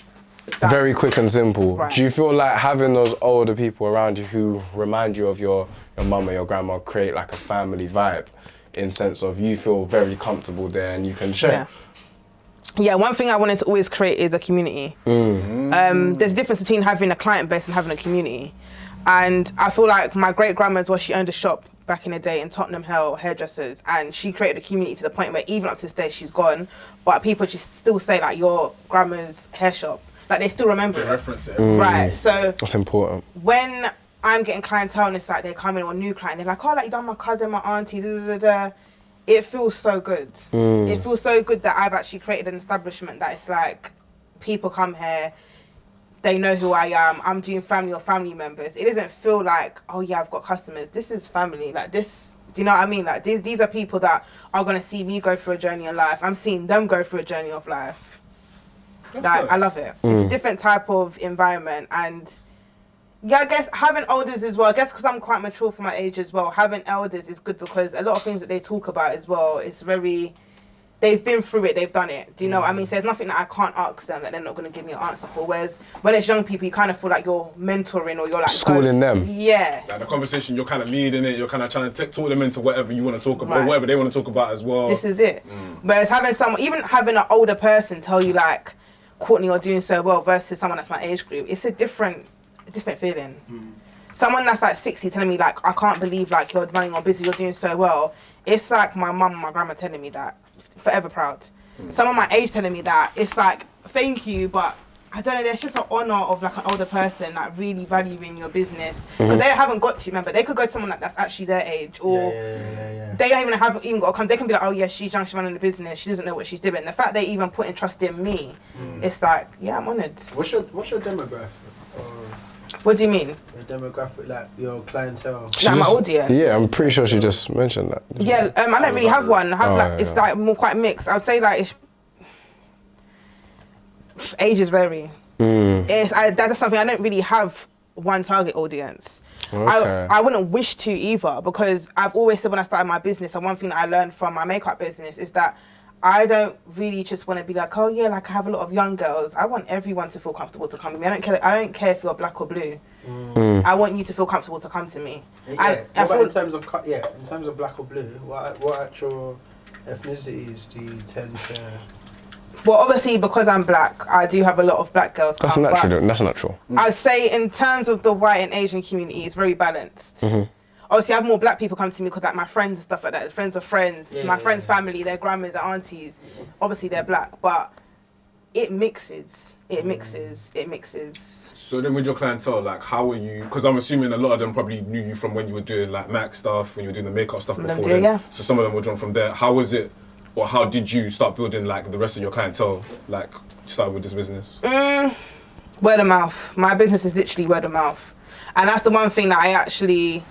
[SPEAKER 1] Done.
[SPEAKER 2] Very quick and simple.
[SPEAKER 1] Right.
[SPEAKER 2] Do you feel like having those older people around you who remind you of your mum or your grandma create like a family vibe in sense of you feel very comfortable there and you can share?
[SPEAKER 1] Yeah, one thing I wanted to always create is a community. There's a difference between having a client base and having a community. And I feel like my great grandma's she owned a shop back in the day in Tottenham Hale, hairdressers, and she created a community to the point where even up to this day she's gone, but people just still say like your grandma's hair shop. Like they still remember it.
[SPEAKER 4] Reference it.
[SPEAKER 1] Right, so
[SPEAKER 2] that's important.
[SPEAKER 1] When I'm getting clientele and it's like they come in or new client, they're like, oh, like you done my cousin, my auntie, it feels so good. It feels so good that I've actually created an establishment that it's like people come here, they know who I am, I'm doing family or family members. It doesn't feel like, oh yeah, I've got customers. This is family. Like this, do you know what I mean? Like these are people that are gonna see me go through a journey of life. I'm seeing them go through a journey of life. Like, nice. I love it. It's a different type of environment, and yeah, I guess having elders as well, I guess because I'm quite mature for my age as well, having elders is good because a lot of things that they talk about as well, it's very, they've been through it, they've done it. Do you know what I mean? So there's nothing that I can't ask them that they're not going to give me an answer for. Whereas when it's young people, you kind of feel like you're mentoring or you're like
[SPEAKER 2] schooling them.
[SPEAKER 1] Yeah.
[SPEAKER 4] Like the conversation, you're kind of leading it, you're kind of trying to talk them into whatever you want to talk about, or whatever they want to talk about as well.
[SPEAKER 1] This is it. Whereas even having an older person tell you like, Courtney, you're doing so well versus someone that's my age group, it's a different feeling. Someone that's like 60 telling me like, I can't believe like you're running or busy, you're doing so well. It's like my mum and my grandma telling me that. Forever proud. Someone my age telling me that, it's like, thank you, but I don't know, there's just an honour of like an older person like really valuing your business. Because they haven't got to, remember, they could go to someone that's actually their age, or they don't even got to come, they can be like, oh yeah, she's young, she's running the business, she doesn't know what she's doing. The fact they even putting trust in me, it's like, yeah, I'm honoured.
[SPEAKER 3] What's your demographic?
[SPEAKER 1] What do you mean?
[SPEAKER 3] Your demographic, like your clientele.
[SPEAKER 1] Like my audience.
[SPEAKER 2] Yeah, I'm pretty sure she just mentioned that.
[SPEAKER 1] Yeah, I don't really have one. I have it's like more quite mixed. I would say like ages vary. That's something I don't really have one target audience. Okay. I wouldn't wish to either, because I've always said when I started my business, and one thing that I learned from my makeup business is that I don't really just want to be like, oh yeah, like I have a lot of young girls. I want everyone to feel comfortable to come to me. I don't care if you're black or blue. I want you to feel comfortable to come to me.
[SPEAKER 3] Yeah. In terms of black or blue, what actual ethnicities do you tend to?
[SPEAKER 1] Well, obviously because I'm black, I do have a lot of black girls.
[SPEAKER 2] That's natural.
[SPEAKER 1] I'd say in terms of the white and Asian community, it's very balanced. Obviously, I have more black people come to me because like my friends and stuff like that, friends of friends, my friends' family, their grandmas, their aunties, obviously they're black, but it mixes.
[SPEAKER 4] So then with your clientele, like how are you, because I'm assuming a lot of them probably knew you from when you were doing like MAC stuff, when you were doing the makeup stuff before then. Yeah. So some of them were drawn from there. How was it, or how did you start building like the rest of your clientele, like starting with this business?
[SPEAKER 1] Word of mouth. My business is literally word of mouth. And that's the one thing that I actually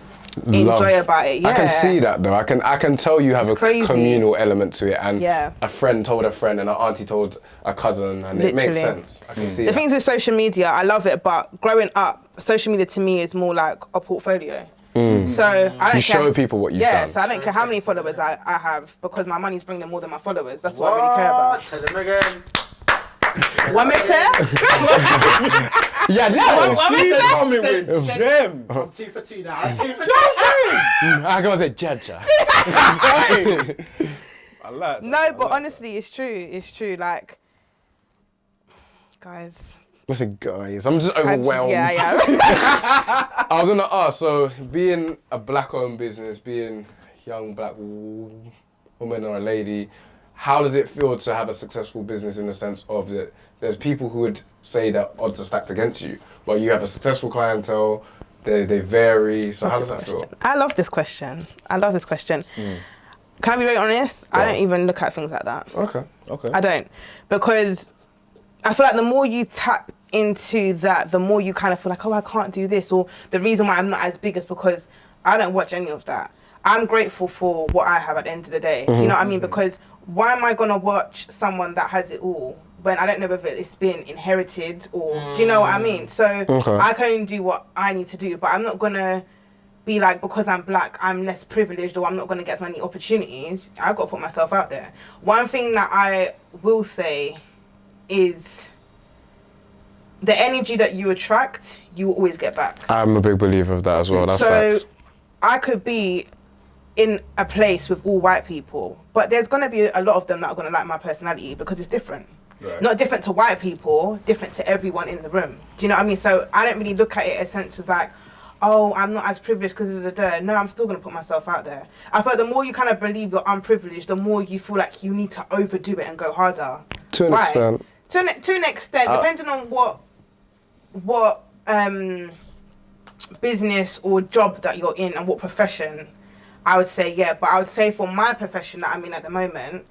[SPEAKER 1] enjoy about it. Yeah.
[SPEAKER 2] I can see that though. I can tell you have a communal element to it, and a friend told a friend and an auntie told a cousin, and it makes sense. I can see
[SPEAKER 1] the things with social media, I love it, but growing up, social media to me is more like a portfolio. So I don't
[SPEAKER 2] show people what you've done.
[SPEAKER 1] Yeah, so I don't care how many followers I have, because my money's bringing more than my followers. That's what I really care about.
[SPEAKER 3] Tell them again.
[SPEAKER 1] What me say?
[SPEAKER 2] Yeah,
[SPEAKER 4] she's coming with gems.
[SPEAKER 3] I'm 2 for 2 now.
[SPEAKER 2] I can say Jaja.
[SPEAKER 4] I like that.
[SPEAKER 1] No, but honestly, it's true. It's true. Like, guys.
[SPEAKER 2] Listen, guys, I'm just overwhelmed.
[SPEAKER 1] Yeah.
[SPEAKER 2] I was gonna ask, so being a black-owned business, being a young black woman or a lady, how does it feel to have a successful business in the sense of that there's people who would say that odds are stacked against you, but you have a successful clientele, they vary, so how does that feel?
[SPEAKER 1] I love this question. Can I be very honest? I don't even look at things like that.
[SPEAKER 2] Okay.
[SPEAKER 1] I don't, because I feel like the more you tap into that, the more you kind of feel like, oh, I can't do this, or the reason why I'm not as big is because I don't watch any of that. I'm grateful for what I have at the end of the day. Do you know what I mean? Because why am I gonna watch someone that has it all when I don't know whether it's been inherited or do you know what I mean? So I can only do what I need to do, but I'm not gonna be like, because I'm black, I'm less privileged, or I'm not gonna get as many opportunities. I've got to put myself out there. One thing that I will say is the energy that you attract, you will always get back.
[SPEAKER 2] I'm a big believer of that as well. That's facts.
[SPEAKER 1] I could be in a place with all white people, but there's gonna be a lot of them that are gonna like my personality because it's different. Right. Not different to white people, different to everyone in the room. Do you know what I mean? So I don't really look at it as like, oh, I'm not as privileged because of the no, I'm still gonna put myself out there. I feel like the more you kind of believe you're unprivileged, the more you feel like you need to overdo it and go harder.
[SPEAKER 2] To an extent.
[SPEAKER 1] To an extent, depending on what business or job that you're in and what profession, I would say yeah. But I would say for my profession that I'm in at the moment,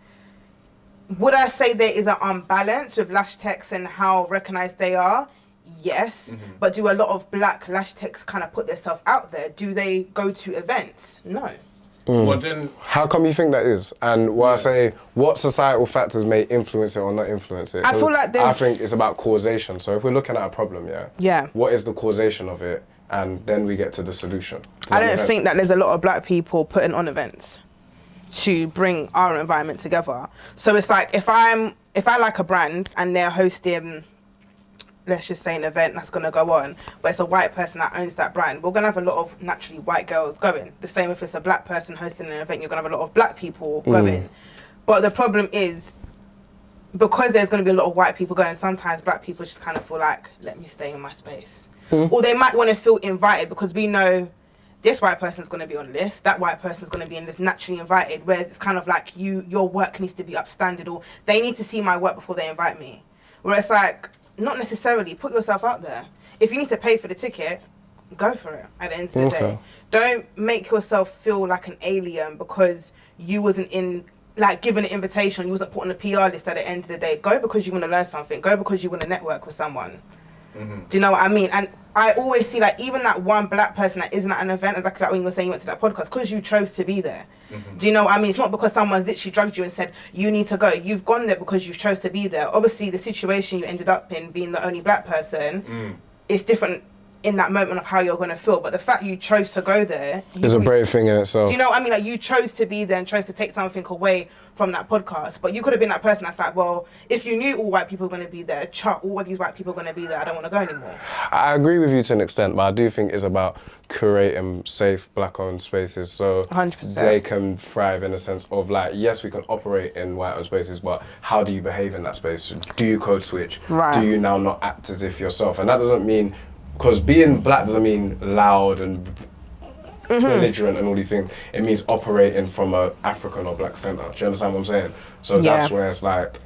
[SPEAKER 1] would I say there is an unbalance with lash techs and how recognised they are? Yes. But do a lot of black lash techs kind of put themselves out there? Do they go to events? No.
[SPEAKER 4] Well, then,
[SPEAKER 2] how come you think that is? And I say, what societal factors may influence it or not influence it?
[SPEAKER 1] I feel like
[SPEAKER 2] I think it's about causation. So if we're looking at a problem, what is the causation of it? And then we get to the solution.
[SPEAKER 1] I don't think that there's a lot of black people putting on events to bring our environment together. So it's like if I like a brand and they're hosting, let's just say, an event that's going to go on, but it's a white person that owns that brand, we're going to have a lot of naturally white girls going. The same if it's a black person hosting an event, you're going to have a lot of black people going. But the problem is, because there's going to be a lot of white people going, sometimes black people just kind of feel like, let me stay in my space. Or they might want to feel invited because we know this white person's going to be on the list, that white person's going to be in this, naturally invited, whereas it's kind of like your work needs to be upstandard, or they need to see my work before they invite me. Where it's like, not necessarily, put yourself out there. If you need to pay for the ticket, go for it at the end of the day. Don't make yourself feel like an alien because you wasn't given an invitation, you wasn't put on a PR list at the end of the day. Go because you want to learn something, go because you want to network with someone. Do you know what I mean? And I always see like even that one black person that isn't at an event, exactly like when you were saying you went to that podcast, because you chose to be there. Do you know what I mean? It's not because someone literally drugged you and said you need to go. You've gone there because you chose to be there. Obviously the situation you ended up in, being the only black person, is different in that moment of how you're going to feel, but the fact you chose to go there
[SPEAKER 2] is a brave thing in itself.
[SPEAKER 1] Do you know what I mean? Like, you chose to be there and chose to take something away from that podcast, but you could have been that person that's like, well, if you knew all white people were going to be there, all of these white people are going to be there, I don't want to go anymore.
[SPEAKER 2] I agree with you to an extent, but I do think it's about curating safe black-owned spaces so
[SPEAKER 1] 100%.
[SPEAKER 2] They can thrive in a sense of like, yes, we can operate in white-owned spaces, but how do you behave in that space? Do you code switch?
[SPEAKER 1] Right.
[SPEAKER 2] Do you now not act as if yourself? And that doesn't mean, because being black doesn't mean loud and belligerent and all these things. It means operating from a African or black center. Do you understand what I'm saying? So that's where it's like,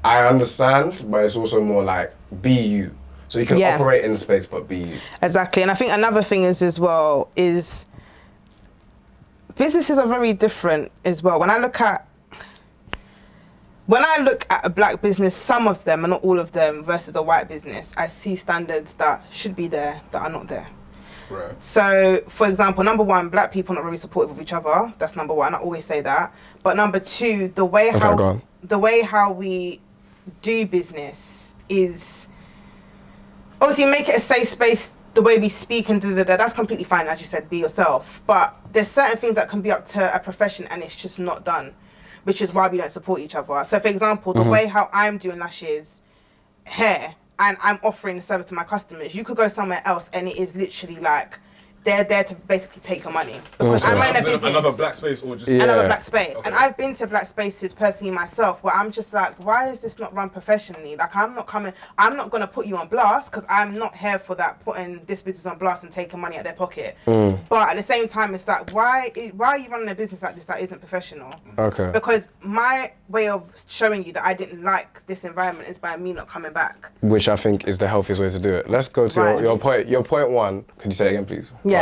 [SPEAKER 2] I understand, but it's also more like, be you. So you can operate in the space, but be you. Exactly.
[SPEAKER 1] And I think another thing is as well, is businesses are very different as well. When I look at a black business, some of them, and not all of them, versus a white business, I see standards that should be there that are not there.
[SPEAKER 4] Right.
[SPEAKER 1] So, for example, number one, black people are not very supportive of each other. That's number one. I always say that. But number two, the way how we do business is obviously make it a safe space. The way we speak and that's completely fine. As you said, be yourself. But there's certain things that can be up to a profession, and it's just not done, which is why we don't support each other. So, for example, the way how I'm doing lashes, hair, and I'm offering the service to my customers, you could go somewhere else and it is literally like, they're there to basically take your money. Because I'm running a business.
[SPEAKER 4] Another black space or just...
[SPEAKER 1] Another black space. Okay. And I've been to black spaces personally myself where I'm just like, why is this not run professionally? Like, I'm not going to put you on blast because I'm not here for that, putting this business on blast and taking money out their pocket. But at the same time, it's like, why are you running a business like this that isn't professional?
[SPEAKER 2] Okay.
[SPEAKER 1] Because my way of showing you that I didn't like this environment is by me not coming back.
[SPEAKER 2] Which I think is the healthiest way to do it. Let's go to your point. Your point one. Could you say it again, please?
[SPEAKER 1] Yeah.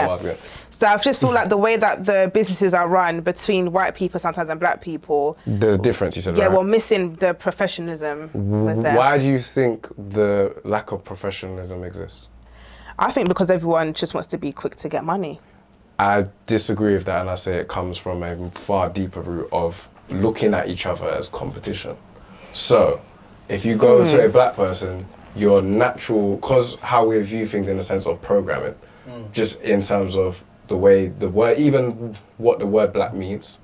[SPEAKER 1] So I just feel like the way that the businesses are run between white people sometimes and black people.
[SPEAKER 2] The difference, you said,
[SPEAKER 1] yeah,
[SPEAKER 2] right?
[SPEAKER 1] well, missing the professionalism with them.
[SPEAKER 2] Why do you think the lack of professionalism exists?
[SPEAKER 1] I think because everyone just wants to be quick to get money.
[SPEAKER 2] I disagree with that, and I say it comes from a far deeper root of looking at each other as competition. So, if you go to a black person, your natural, because how we view things in the sense of programming, just in terms of the way the word, even what the word black means,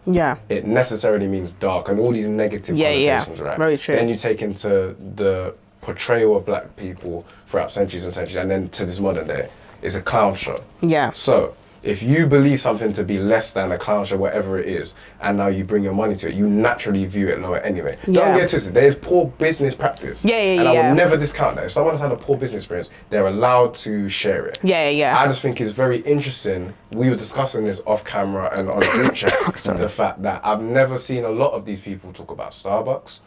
[SPEAKER 2] it necessarily means dark, and all these negative connotations, right?
[SPEAKER 1] Very true.
[SPEAKER 2] Then you take into the portrayal of black people throughout centuries and centuries, and then to this modern day, it's a clown show.
[SPEAKER 1] Yeah.
[SPEAKER 2] So, if you believe something to be less than a clown show, whatever it is, and now you bring your money to it, you naturally view it lower anyway. Don't get twisted. There's poor business practice. And I will never discount that. If someone has had a poor business experience, they're allowed to share it. I just think it's very interesting. We were discussing this off camera and on a group chat. The fact that I've never seen a lot of these people talk about Starbucks,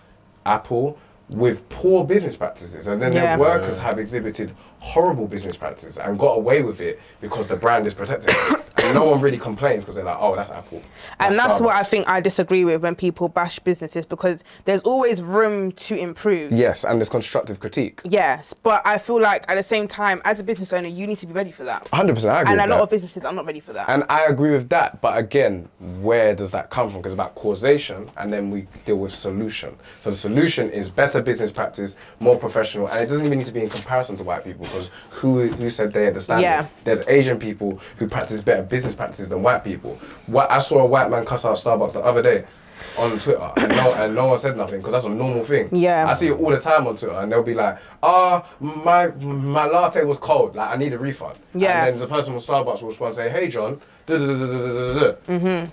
[SPEAKER 2] Apple, with poor business practices, and then their workers have exhibited horrible business practices and got away with it because the brand is protected. And no one really complains because they're like, oh, that's Apple.
[SPEAKER 1] And that's
[SPEAKER 2] Starbucks.
[SPEAKER 1] what I think I disagree with when people bash businesses, because there's always room to improve.
[SPEAKER 2] Yes, and there's constructive critique.
[SPEAKER 1] Yes, but I feel like at the same time, as a business owner, you need to be ready for that.
[SPEAKER 2] 100%, I agree with that.
[SPEAKER 1] And a lot of businesses are not ready for that.
[SPEAKER 2] And I agree with that, but again, where does that come from? Because it's about causation, and then we deal with solution. So the solution is better business practice, more professional, and it doesn't even need to be in comparison to white people, because who said they understand it? There's Asian people who practice better business practices than white people. I saw a white man cuss out Starbucks the other day on Twitter, and no one said nothing, because that's a normal thing. I see it all the time on Twitter, and they'll be like, my latte was cold, like I need a refund. And then the person from Starbucks will respond and say, hey John, do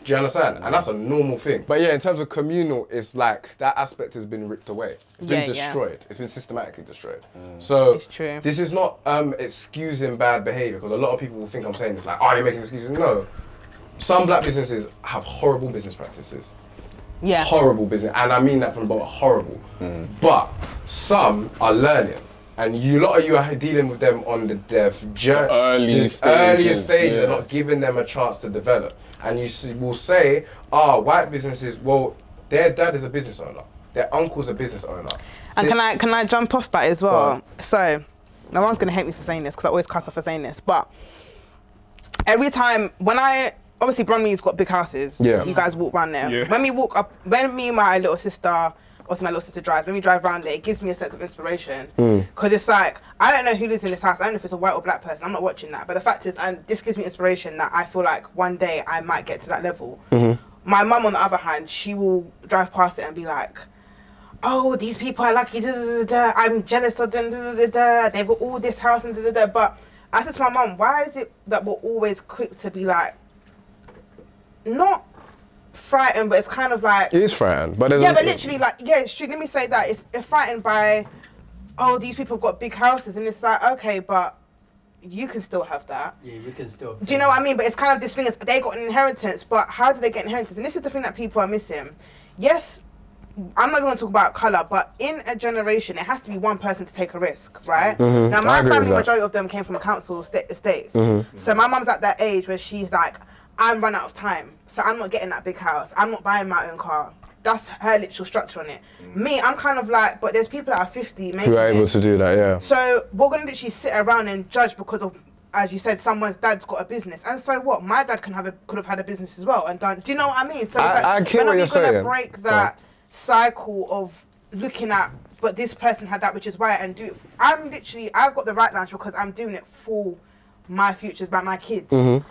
[SPEAKER 2] you understand? And that's a normal thing. But yeah, in terms of communal, it's like that aspect has been ripped away. It's been destroyed. It's been systematically destroyed. So
[SPEAKER 1] It's true.
[SPEAKER 2] This is not excusing bad behavior, because a lot of people will think I'm saying this like, oh, you're making excuses. No. Some black businesses have horrible business practices. Horrible business, and I mean that from both horrible. But some are learning, and a lot of you are dealing with them on the earlier stages. They're not giving them a chance to develop. And you will say, white businesses, well, their dad is a business owner, their uncle's a business owner.
[SPEAKER 1] And can I jump off that as well? So, no one's gonna hate me for saying this, because I always cuss off for saying this, but every time obviously Bromley's got big houses. You guys walk around there. When we walk up, when me and my little sister, obviously my little sister drives, when we drive around there, it gives me a sense of inspiration. Because it's like, I don't know who lives in this house. I don't know if it's a white or black person. I'm not watching that. But the fact is, this gives me inspiration that I feel like one day I might get to that level. My mum, on the other hand, she will drive past it and be like, oh, these people are lucky, I'm jealous of them, they've got all this house and But I said to my mum, why is it that we're always quick to be like, not frightened, but it's kind of like...
[SPEAKER 2] It is frightened, but there's...
[SPEAKER 1] but literally, like, it's true. Let me say that. It's frightened by, oh, these people have got big houses, and it's like, okay, but you can still have that.
[SPEAKER 3] Yeah, we can still...
[SPEAKER 1] Do you know what I mean? But it's kind of this thing, they got an inheritance, but how do they get inheritance? And this is the thing that people are missing. Yes, I'm not going to talk about colour, but in a generation, it has to be one person to take a risk, right? Now, my family, majority of them came from council estates. So my mum's at that age where she's like, I'm run out of time, so I'm not getting that big house. I'm not buying my own car. That's her literal structure on it. Me, I'm kind of like, but there's people that are 50 making
[SPEAKER 2] who are able to do that,
[SPEAKER 1] So we're going to literally sit around and judge because of, as you said, someone's dad's got a business. And so what? My dad could have had a business as well and done. Do you know what I mean? So
[SPEAKER 2] I get what you're saying.
[SPEAKER 1] When are we going to break that cycle of looking at, but this person had that, which is why, and do it. I've got the Wright Lounge because I'm doing it for my future, about my kids. Do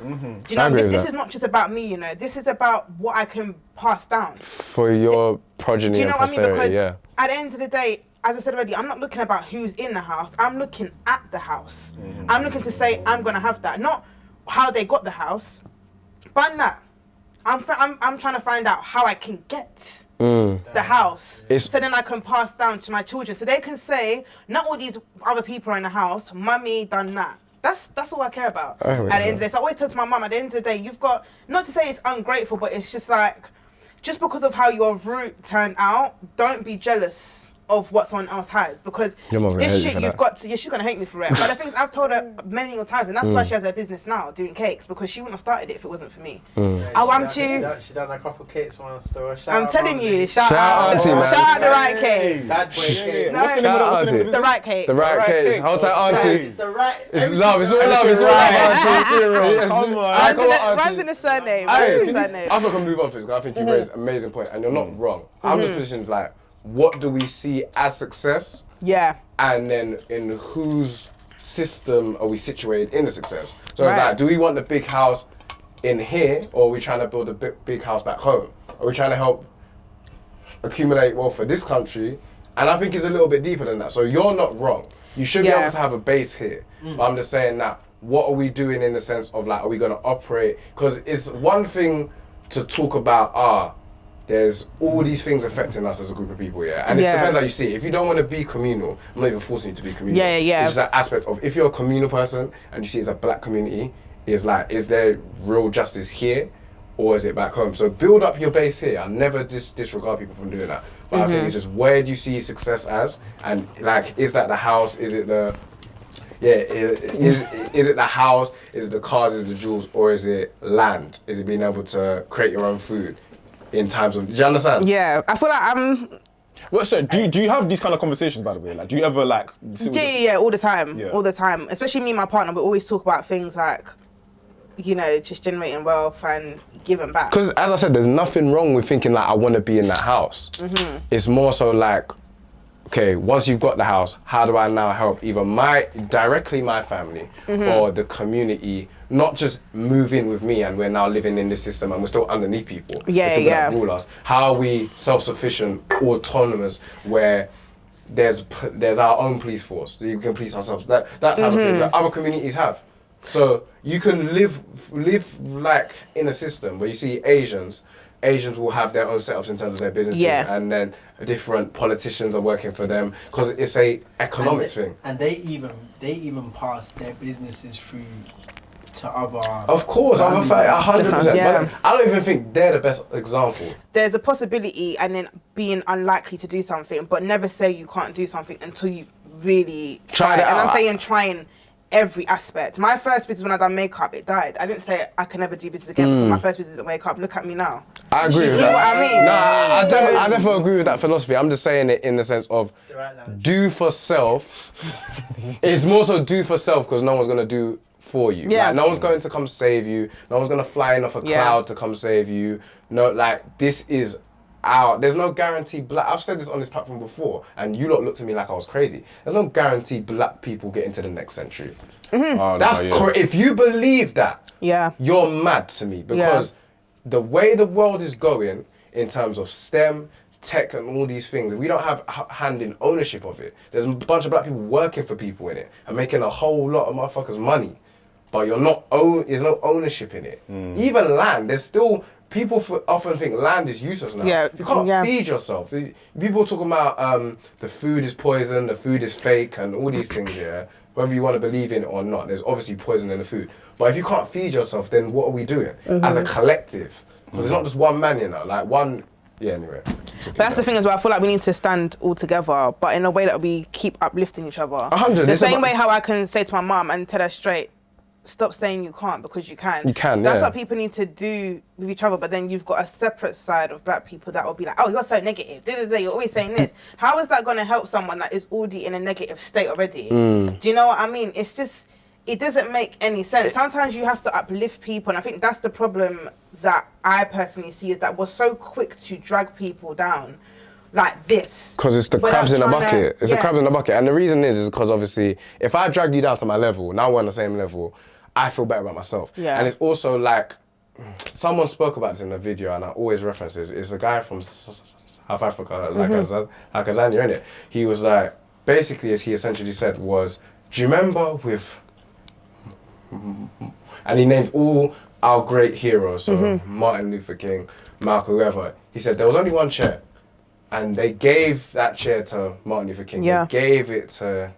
[SPEAKER 1] you know, this is not just about me, you know, this is about what I can pass down
[SPEAKER 2] for your progeny.
[SPEAKER 1] Do you know
[SPEAKER 2] and
[SPEAKER 1] what I mean?
[SPEAKER 2] posterity,
[SPEAKER 1] Because at the end of the day, as I said already, I'm not looking about who's in the house, I'm looking at the house. I'm looking to say I'm gonna have that, not how they got the house, but that I'm trying to find out how I can get the house, so then I can pass down to my children, so they can say, not all these other people are in the house, mummy done that. That's all I care about at the end of the day. So I always tell to my mum, at the end of the day, you've got, not to say it's ungrateful, but it's just like, just because of how your route turned out, don't be jealous of what someone else has, because
[SPEAKER 2] Your mom's gonna
[SPEAKER 1] this
[SPEAKER 2] hate you
[SPEAKER 1] shit
[SPEAKER 2] for
[SPEAKER 1] you've
[SPEAKER 2] that.
[SPEAKER 1] got to, yeah, she's gonna hate me for it. But the thing is, I've told her many times, and that's why she has her business now, doing cakes, because she wouldn't have started it if it wasn't for me. I want you.
[SPEAKER 3] She done a couple cakes for my store.
[SPEAKER 1] I'm telling you, shout
[SPEAKER 2] out auntie, man.
[SPEAKER 1] shout out the right cake.
[SPEAKER 3] Bad boy cake.
[SPEAKER 1] No,
[SPEAKER 4] What's the name of the- what's the name of the
[SPEAKER 1] the right cake.
[SPEAKER 2] The right case. Hold tight, auntie.
[SPEAKER 3] It's the right.
[SPEAKER 2] It's love. It's all love. It's all love.
[SPEAKER 4] Come on.
[SPEAKER 2] Alright, come on,
[SPEAKER 1] Runs
[SPEAKER 2] auntie.
[SPEAKER 1] in the surname.
[SPEAKER 2] Hey,
[SPEAKER 1] Runs in
[SPEAKER 2] can
[SPEAKER 1] the
[SPEAKER 2] you-
[SPEAKER 1] surname.
[SPEAKER 2] I also can move on for this, because I think you raised an amazing point, and you're not wrong. I'm just positioned like, what do we see as success,
[SPEAKER 1] Yeah.
[SPEAKER 2] and then in whose system are we situated in the success? So it's
[SPEAKER 1] Right.
[SPEAKER 2] like, do we want the big house in here, or are we trying to build a big house back home? Are we trying to help accumulate wealth for this country? And I think it's a little bit deeper than that. So you're not wrong. You should be
[SPEAKER 1] Yeah.
[SPEAKER 2] able to have a base here. But I'm just saying that, what are we doing in the sense of like, are we going to operate? Because it's one thing to talk about, there's all these things affecting us as a group of people, yeah? And it
[SPEAKER 1] Yeah.
[SPEAKER 2] depends how you see it. If you don't want to be communal, I'm not even forcing you to be communal.
[SPEAKER 1] Yeah.
[SPEAKER 2] It's just that aspect of, if you're a communal person and you see it as a black community, is like, is there real justice here, or is it back home? So build up your base here. I never disregard people from doing that. But I think it's just, where do you see success as? And like, is that the house? Is it the, is it the house? Is it the cars? Is it the jewels? Or is it land? Is it being able to create your own food in times of, do you understand?
[SPEAKER 1] Yeah. I feel like I'm.
[SPEAKER 4] Well, so do you have these kind of conversations, by the way? Like, do you ever like? Sit with
[SPEAKER 1] Yeah, all the time.
[SPEAKER 4] Yeah.
[SPEAKER 1] All the time. Especially me and my partner, we always talk about things like, you know, just generating wealth and giving back.
[SPEAKER 2] Because as I said, there's nothing wrong with thinking like, I want to be in that house. It's more so like, okay, once you've got the house, how do I now help either directly my family or the community, not just move in with me and we're now living in this system and we're still underneath people.
[SPEAKER 1] Yeah,
[SPEAKER 2] They still
[SPEAKER 1] yeah.
[SPEAKER 2] rule us. How are we self-sufficient, autonomous, where there's our own police force, you can police ourselves, that type of thing that other communities have. So you can live like in a system where you see Asians will have their own setups in terms of their businesses,
[SPEAKER 1] Yeah.
[SPEAKER 2] and then different politicians are working for them, because it's a economics thing.
[SPEAKER 3] And they even pass their businesses through to other.
[SPEAKER 2] Of course, I'm 100%.
[SPEAKER 1] Yeah.
[SPEAKER 2] But I don't even think they're the best example.
[SPEAKER 1] There's a possibility, and then being unlikely to do something, but never say you can't do something until you've really
[SPEAKER 2] Tried it
[SPEAKER 1] And
[SPEAKER 2] out.
[SPEAKER 1] I'm saying trying every aspect. My first business, when I done makeup, it died. I didn't say I can never do business again because my first business didn't wake up. Look at me now.
[SPEAKER 2] I agree with
[SPEAKER 1] see
[SPEAKER 2] that.
[SPEAKER 1] what I mean?
[SPEAKER 2] No, I definitely agree with that philosophy. I'm just saying it in the sense of
[SPEAKER 3] The Wright Lounge.
[SPEAKER 2] do for self. It's more so do for self, because no one's going to do for you.
[SPEAKER 1] Yeah.
[SPEAKER 2] Like, no one's going to come save you. No one's going to fly in off a
[SPEAKER 1] Yeah.
[SPEAKER 2] cloud to come save you. No, like, this is there's no guarantee I've said this on this platform before, and you lot looked at me like I was crazy. There's no guarantee black people get into the next century.
[SPEAKER 4] Oh,
[SPEAKER 2] That's
[SPEAKER 4] no, yeah.
[SPEAKER 2] if you believe that,
[SPEAKER 1] Yeah.
[SPEAKER 2] you're mad to me, because the way the world is going in terms of STEM, tech, and all these things, we don't have hand in ownership of it. There's a bunch of black people working for people in it and making a whole lot of motherfuckers money, but there's no ownership in it. Even land, there's still people often think land is useless now.
[SPEAKER 1] Yeah,
[SPEAKER 2] You can't
[SPEAKER 1] yeah.
[SPEAKER 2] feed yourself. People talk about the food is poison, the food is fake, and all these things, yeah. Whether you want to believe in it or not, there's obviously poison in the food. But if you can't feed yourself, then what are we doing as a collective? Because it's not just one man, you know, like one, anyway.
[SPEAKER 1] But that's the thing as well. I feel like we need to stand all together, but in a way that we keep uplifting each other.
[SPEAKER 2] 100.
[SPEAKER 1] The
[SPEAKER 2] It's
[SPEAKER 1] same
[SPEAKER 2] about-
[SPEAKER 1] way how I can say to my mum and tell her straight, stop saying you can't, because you can.
[SPEAKER 2] You can,
[SPEAKER 1] That's
[SPEAKER 2] yeah.
[SPEAKER 1] what people need to do with each other. But then you've got a separate side of black people that will be like, oh, you're so negative. You're always saying this. How is that going to help someone that is already in a negative state already? Do you know what I mean? It's just, it doesn't make any sense. Sometimes you have to uplift people. And I think that's the problem that I personally see, is that we're so quick to drag people down like this.
[SPEAKER 2] Because it's the
[SPEAKER 1] without
[SPEAKER 2] crabs in the
[SPEAKER 1] trying to-
[SPEAKER 2] bucket. It's the
[SPEAKER 1] yeah.
[SPEAKER 2] crabs in the bucket. And the reason is because obviously, if I dragged you down to my level, now we're on the same level, I feel better about myself.
[SPEAKER 1] Yeah.
[SPEAKER 2] And it's also like, someone spoke about this in a video, and I always reference this. It's a guy from South Africa, like Azania, innit? He was like, basically, as he essentially said was, do you remember with, and he named all our great heroes, so Martin Luther King, Malcolm, whoever. He said there was only one chair, and they gave that chair to Martin Luther King.
[SPEAKER 1] Yeah.
[SPEAKER 2] They gave it to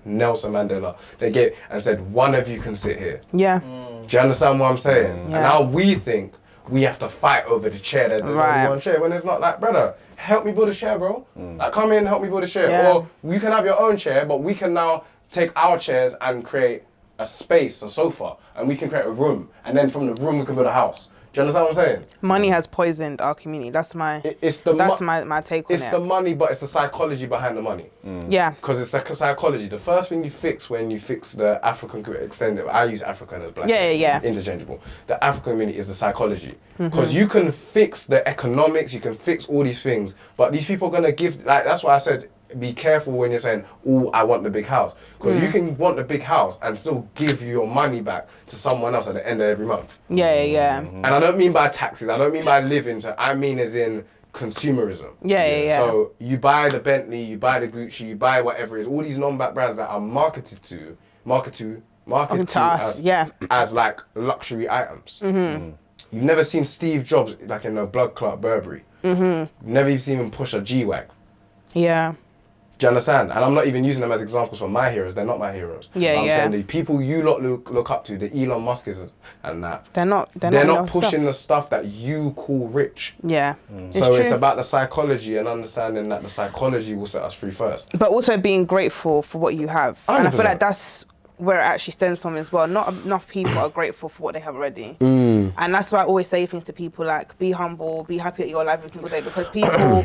[SPEAKER 2] Nelson Mandela. They gave and said, one of you can sit here.
[SPEAKER 1] Yeah.
[SPEAKER 2] Do you understand what I'm saying? And
[SPEAKER 1] Yeah.
[SPEAKER 2] now we think, we have to fight over the chair. There's only one chair. When it's not like, brother, help me build a chair, bro. Like, come in, help me build a chair.
[SPEAKER 1] Yeah.
[SPEAKER 2] Or you can have your own chair, but we can now take our chairs and create a space, a sofa, and we can create a room. And then from the room, we can build a house. Do you understand what I'm saying?
[SPEAKER 1] Money has poisoned our community. That's my my take on it.
[SPEAKER 2] It's the money, but it's the psychology behind the money.
[SPEAKER 1] Yeah.
[SPEAKER 2] Because it's the psychology. The first thing you fix when you fix the African extended, I use African as black.
[SPEAKER 1] Yeah.
[SPEAKER 2] Interchangeable. The African community is the psychology. Because you can fix the economics, you can fix all these things, but these people are gonna give. Like that's why I said, be careful when you're saying, "Oh, I want the big house," because you can want the big house and still give your money back to someone else at the end of every month.
[SPEAKER 1] Yeah.
[SPEAKER 2] And I don't mean by taxes. I don't mean by living. I mean as in consumerism.
[SPEAKER 1] Yeah.
[SPEAKER 2] So you buy the Bentley, you buy the Gucci, you buy whatever it is. All these non-black brands that are marketed to us as like luxury items. You've never seen Steve Jobs like in a blood clot Burberry. You've never even seen him push a G-Wag.
[SPEAKER 1] Yeah.
[SPEAKER 2] Do you understand? And I'm not even using them as examples for my heroes. They're not my heroes.
[SPEAKER 1] Yeah,
[SPEAKER 2] I'm saying the people you lot look up to, the Elon Musk's and that.
[SPEAKER 1] They're not
[SPEAKER 2] pushing the stuff that you call rich.
[SPEAKER 1] Yeah.
[SPEAKER 2] It's about the psychology and understanding that the psychology will set us free first.
[SPEAKER 1] But also being grateful for what you have.
[SPEAKER 2] 100%.
[SPEAKER 1] And I feel like that's where it actually stems from as well. Not enough people are grateful for what they have already. And that's why I always say things to people like, be humble, be happy that you're alive every single day, because people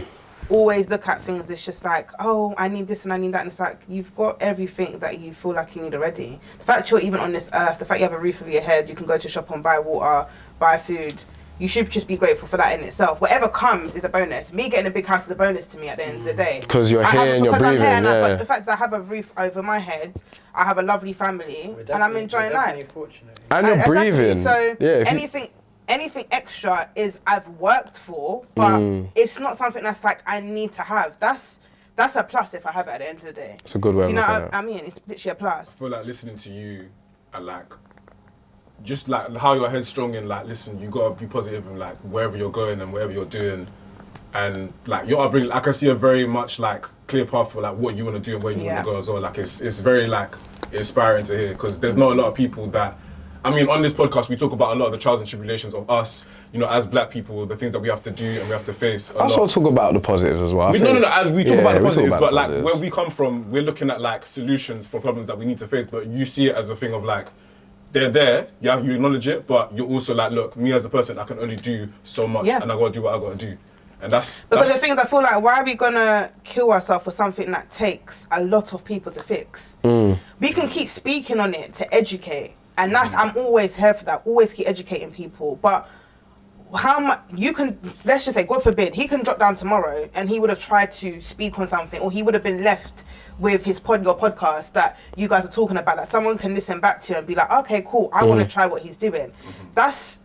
[SPEAKER 1] always look at things, it's just like, oh, I need this and I need that, and it's like, you've got everything that you feel like you need already. The fact you're even on this earth, the fact you have a roof over your head, you can go to a shop and buy water, buy food, you should just be grateful for that in itself. Whatever comes is a bonus. Me getting a big house is a bonus to me at the end of the day.
[SPEAKER 2] Because you're here and you're breathing,
[SPEAKER 1] but the fact that I have a roof over my head, I have a lovely family, and I'm enjoying life.
[SPEAKER 2] And you're breathing.
[SPEAKER 1] So anything extra is I've worked for, but it's not something that's like I need to have. That's a plus if I have it at the end of the day.
[SPEAKER 2] It's a good way.
[SPEAKER 1] Do you know what I mean? It's literally a plus.
[SPEAKER 4] I feel like listening to you and like just like how you're headstrong and like, listen, you gotta be positive and like wherever you're going and whatever you're doing, and like your upbringing, I can see a very much like clear path for like what you want to do and where you want to go as well. Like it's very like inspiring to hear, because there's not a lot of people that, I mean, on this podcast, we talk about a lot of the trials and tribulations of us, you know, as black people, the things that we have to do and we have to face. Also
[SPEAKER 2] talk about the positives as well.
[SPEAKER 4] No, as we talk about the positives, but like where we come from, we're looking at like solutions for problems that we need to face, but you see it as a thing of like, they're there, you acknowledge it, but you're also like, look, me as a person, I can only do so much, and I gotta do what I gotta do. And that's
[SPEAKER 1] the thing is, I feel like, why are we gonna kill ourselves for something that takes a lot of people to fix? We can keep speaking on it to educate. And that's, I'm always here for that, always keep educating people. But how much, you can, let's just say, God forbid, he can drop down tomorrow and he would have tried to speak on something, or he would have been left with his your podcast that you guys are talking about, that someone can listen back to and be like, okay, cool, I want to try what he's doing. That's,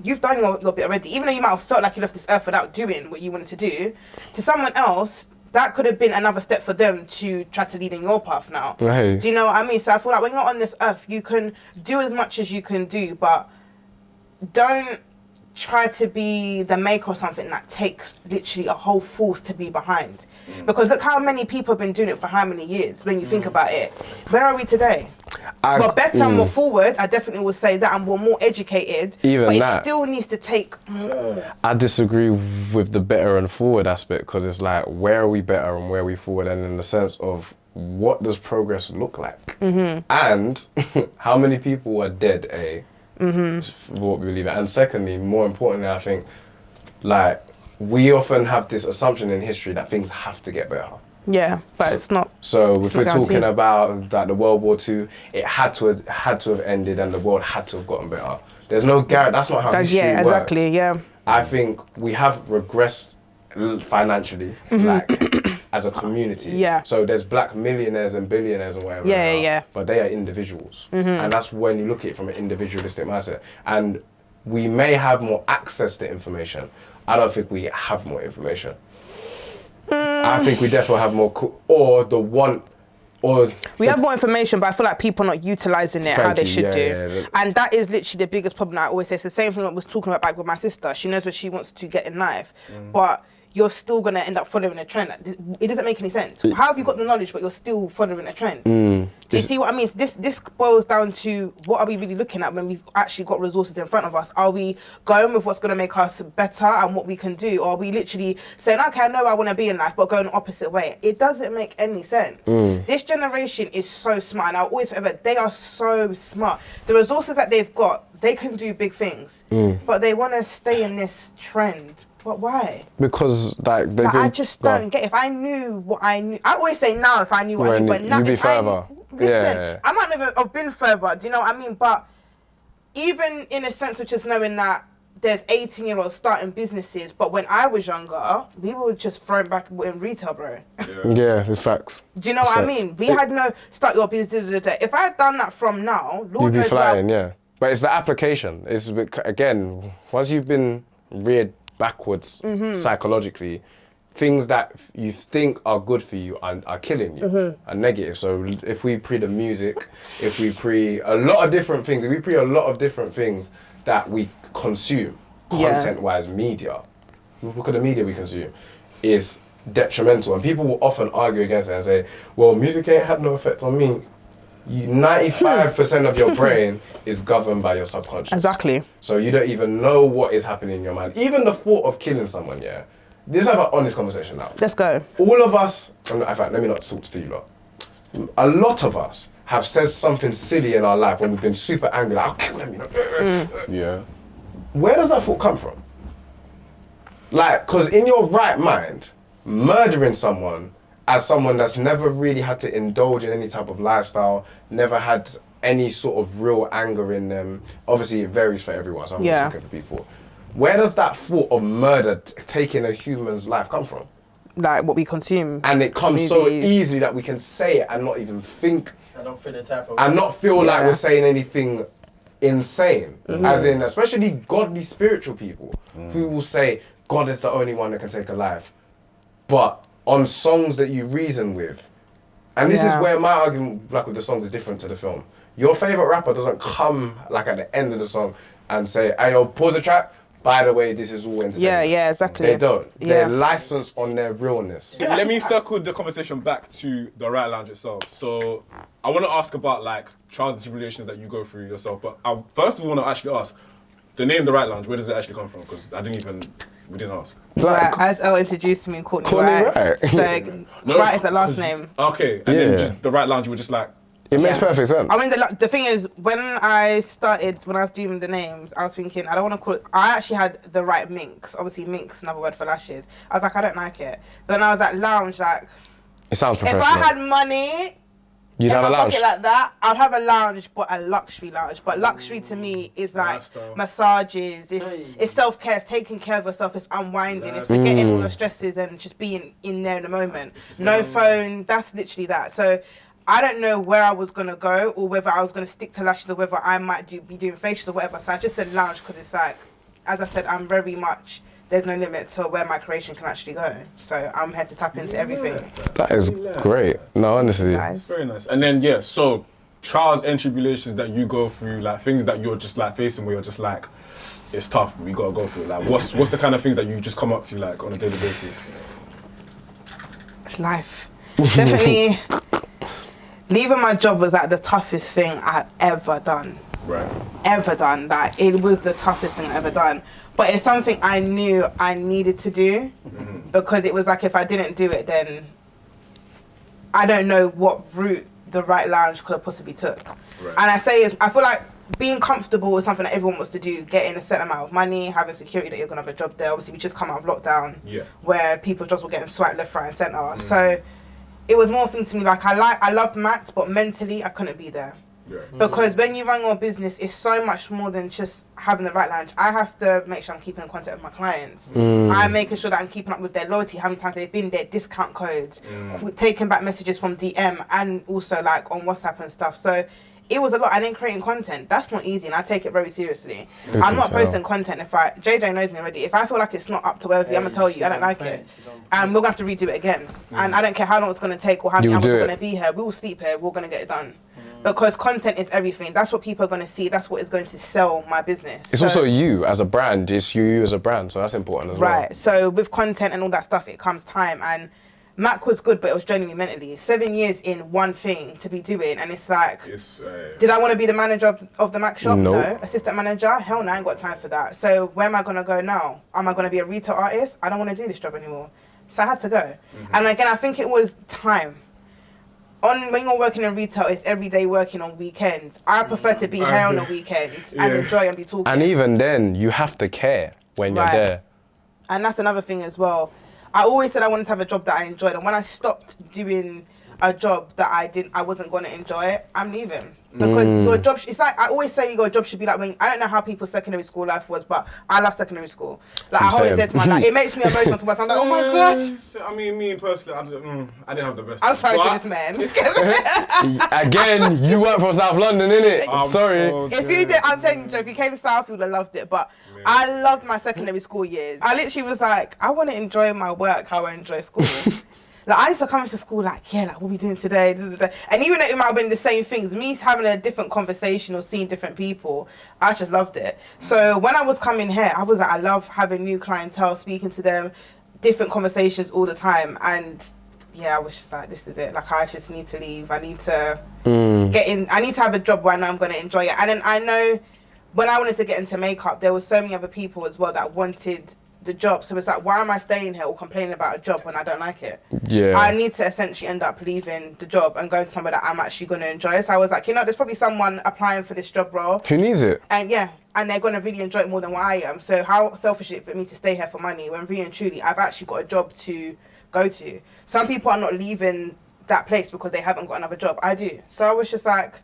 [SPEAKER 1] you've done your bit already. Even though you might have felt like you left this earth without doing what you wanted to do, to someone else, that could have been another step for them to try to lead in your path now.
[SPEAKER 2] Right.
[SPEAKER 1] Do you know what I mean? So I feel like when you're on this earth, you can do as much as you can do, but don't try to be the maker of something that takes literally a whole force to be behind. Because look how many people have been doing it for how many years when you think about it. Where are we today? We're better and more forward, I definitely would say that, and we're more educated, but it still needs to take more.
[SPEAKER 2] I disagree with the better and forward aspect, because it's like, where are we better and where are we forward, and in the sense of what does progress look like? And how many people are dead, for what we believe in. And secondly, more importantly, I think, like, we often have this assumption in history that things have to get better.
[SPEAKER 1] Yeah, but it's not.
[SPEAKER 2] So if we're talking about that, the World War II, it had to have ended and the world had to have gotten better. There's no guarantee. That's not how history works.
[SPEAKER 1] Exactly. Yeah.
[SPEAKER 2] I think we have regressed financially, like as a community.
[SPEAKER 1] Yeah.
[SPEAKER 2] So there's black millionaires and billionaires and whatever.
[SPEAKER 1] Yeah.
[SPEAKER 2] But they are individuals, and that's when you look at it from an individualistic mindset. And we may have more access to information. I don't think we have more information. I think we definitely have more, we
[SPEAKER 1] have more information, but I feel like people are not utilising it how they should do. And that is literally the biggest problem I always say. It's the same thing I was talking about back with my sister. She knows what she wants to get in life, but you're still going to end up following a trend. It doesn't make any sense. How have you got the knowledge, but you're still following a trend? Do Do you see what I mean? This boils down to what are we really looking at when we've actually got resources in front of us? Are we going with what's going to make us better and what we can do? Or are we literally saying, okay, I know I want to be in life, but going the opposite way? It doesn't make any sense. This generation is so smart, and I'll always forever, they are so smart. The resources that they've got, they can do big things, but they want to stay in this trend. But why?
[SPEAKER 2] Because like they've been,
[SPEAKER 1] I just don't get. If I knew what I knew, I always say now. If I knew what I knew, but now
[SPEAKER 2] you'd be further.
[SPEAKER 1] Listen, I might never have been further. Do you know what I mean? But even in a sense of just knowing that there's 18-year-olds starting businesses, but when I was younger, we were just thrown back in retail, bro.
[SPEAKER 2] Yeah, it's facts.
[SPEAKER 1] Do you know what I mean? We had no start your business. If I had done that from now, Lord
[SPEAKER 2] you'd be flying,
[SPEAKER 1] well,
[SPEAKER 2] yeah. But it's the application. It's again, once you've been reared backwards psychologically, things that you think are good for you are killing you, are negative. So if we pre the music, if we pre a lot of different things, if we pre a lot of different things that we consume, content-wise media, look at the media we consume, is detrimental. And people will often argue against it and say, well, music ain't had no effect on me. 95% of your brain is governed by your subconscious.
[SPEAKER 1] Exactly.
[SPEAKER 2] So you don't even know what is happening in your mind. Even the thought of killing someone, yeah? Let's have an honest conversation now.
[SPEAKER 1] Let's go.
[SPEAKER 2] All of us, in fact, let me not talk to you lot. A lot of us have said something silly in our life when we've been super angry, like, I'll kill them, you know?
[SPEAKER 4] Yeah.
[SPEAKER 2] Where does that thought come from? Like, because in your right mind, murdering someone as someone that's never really had to indulge in any type of lifestyle, never had any sort of real anger in them. Obviously, it varies for everyone, so I'm just looking for people. Where does that thought of murder taking a human's life come from?
[SPEAKER 1] Like what we consume.
[SPEAKER 2] And it comes so easily that we can say it and not even think.
[SPEAKER 3] I don't feel the type of.
[SPEAKER 2] And not feel like we're saying anything insane. As in, especially godly spiritual people who will say, God is the only one that can take a life. But on songs that you reason with. And this is where my argument, like with the songs, is different to the film. Your favorite rapper doesn't come like at the end of the song and say, hey, yo, pause the track. By the way, this is all entertainment.
[SPEAKER 1] Yeah, exactly.
[SPEAKER 2] They don't. They're licensed on their realness.
[SPEAKER 4] Let me circle the conversation back to the Wright Lounge itself. So I want to ask about like trials and tribulations that you go through yourself. But I first of all want to actually ask, the name The Wright Lounge, where does it actually come from? Because we didn't ask.
[SPEAKER 1] Right, as Elle introduced me, Courtney Wright. So Wright is the last name.
[SPEAKER 4] Okay, and then just The Wright Lounge, you were just like...
[SPEAKER 2] It makes perfect sense.
[SPEAKER 1] I mean, the thing is, when I was doing the names, I was thinking, I don't want to call it, I actually had the right minx. Obviously, minx, another word for lashes. I was like, I don't like it. But then I was at lounge, like...
[SPEAKER 2] It sounds professional.
[SPEAKER 1] If I had money...
[SPEAKER 2] You'd have a lounge.
[SPEAKER 1] Like that, I'd have a lounge, but a luxury lounge. But luxury to me is like
[SPEAKER 4] lifestyle.
[SPEAKER 1] Massages, it's self-care, it's taking care of yourself, it's unwinding, it's forgetting all your stresses and just being in there in the moment. No phone, that's literally that. So I don't know where I was going to go or whether I was going to stick to lashes or whether I might be doing facials or whatever. So I just said lounge because it's like, as I said, I'm very much... There's no limit to where my creation can actually go. So I'm here to tap into everything.
[SPEAKER 2] That is great. No, honestly.
[SPEAKER 1] Nice.
[SPEAKER 4] Very nice. And then, so trials and tribulations that you go through, like things that you're just like facing where you're just like, it's tough, we gotta go through it. Like, what's the kind of things that you just come up to like on a daily basis?
[SPEAKER 1] It's life. Definitely, leaving my job was like the toughest thing I've ever done.
[SPEAKER 4] Right.
[SPEAKER 1] Ever done. Like, it was the toughest thing I've ever done. But it's something I knew I needed to do because it was like if I didn't do it, then I don't know what route the Wright Lounge could have possibly took. Right. And I feel like being comfortable is something that everyone wants to do, getting a certain amount of money, having security that you're going to have a job there. Obviously, we just come out of lockdown where people's jobs were getting swiped left, right and centre. So it was more thing to me, like I loved Max, but mentally I couldn't be there. Yeah. Because when you run your business, it's so much more than just having the Wright Lounge. I have to make sure I'm keeping in contact with my clients. I'm making sure that I'm keeping up with their loyalty, how many times they've been there, discount codes, taking back messages from DM and also like on WhatsApp and stuff. So it was a lot. And then creating content, that's not easy and I take it very seriously. I'm not posting content JJ knows me already. If I feel like it's not up to worthy, I'm going to tell you I don't like it. And we're going to have to redo it again. And I don't care how long it's going to take or how many hours we're going to be here. We'll sleep here. We're going to get it done. Because content is everything. That's what people are going to see. That's what is going to sell my business.
[SPEAKER 2] It's also you as a brand. It's you as a brand. So that's important as well.
[SPEAKER 1] Right. So with content and all that stuff, it comes time. And Mac was good, but it was draining me mentally. 7 years in one thing to be doing, and it's like, did I want to be the manager of the Mac shop?
[SPEAKER 2] No.
[SPEAKER 1] No. Assistant manager? Hell no, I ain't got time for that. So where am I going to go now? Am I going to be a retail artist? I don't want to do this job anymore. So I had to go. And again, I think it was time. When you're working in retail, it's every day working on weekends. I prefer to be here on the weekends and enjoy and be talking.
[SPEAKER 2] And even then, you have to care when you're there.
[SPEAKER 1] And that's another thing as well. I always said I wanted to have a job that I enjoyed, and when I stopped doing a job that I wasn't going to enjoy, I'm leaving. Because your job, it's like, I always say your job should be like, when, I don't know how people's secondary school life was, but I love secondary school. Like, I hold it dead to my life. It makes me emotional to watch. I'm like, oh my gosh.
[SPEAKER 4] I mean, me personally, I didn't have the best.
[SPEAKER 1] I'm sorry to this man.
[SPEAKER 2] Again, you weren't from South London, innit? Sorry.
[SPEAKER 1] If you did, I'm telling you, Joe, if you came south, you would have loved it. But I loved my secondary school years. I literally was like, I want to enjoy my work how I enjoy school. Like, I used to come into school like, yeah, like, what are we doing today? And even though it might have been the same things, me having a different conversation or seeing different people, I just loved it. So when I was coming here, I was like, I love having new clientele, speaking to them, different conversations all the time. And yeah, I was just like, this is it. Like, I just need to leave. I need to get in. I need to have a job where I know I'm going to enjoy it. And then I know when I wanted to get into makeup, there were so many other people as well that wanted the job. So it's like, why am I staying here or complaining about a job when I don't like it?
[SPEAKER 2] Yeah.
[SPEAKER 1] I need to essentially end up leaving the job and going to somewhere that I'm actually going to enjoy. So I was like, you know, there's probably someone applying for this job role.
[SPEAKER 2] Who needs it?
[SPEAKER 1] And yeah, and they're going to really enjoy it more than what I am. So how selfish is it for me to stay here for money when really and truly I've actually got a job to go to? Some people are not leaving that place because they haven't got another job. I do. So I was just like,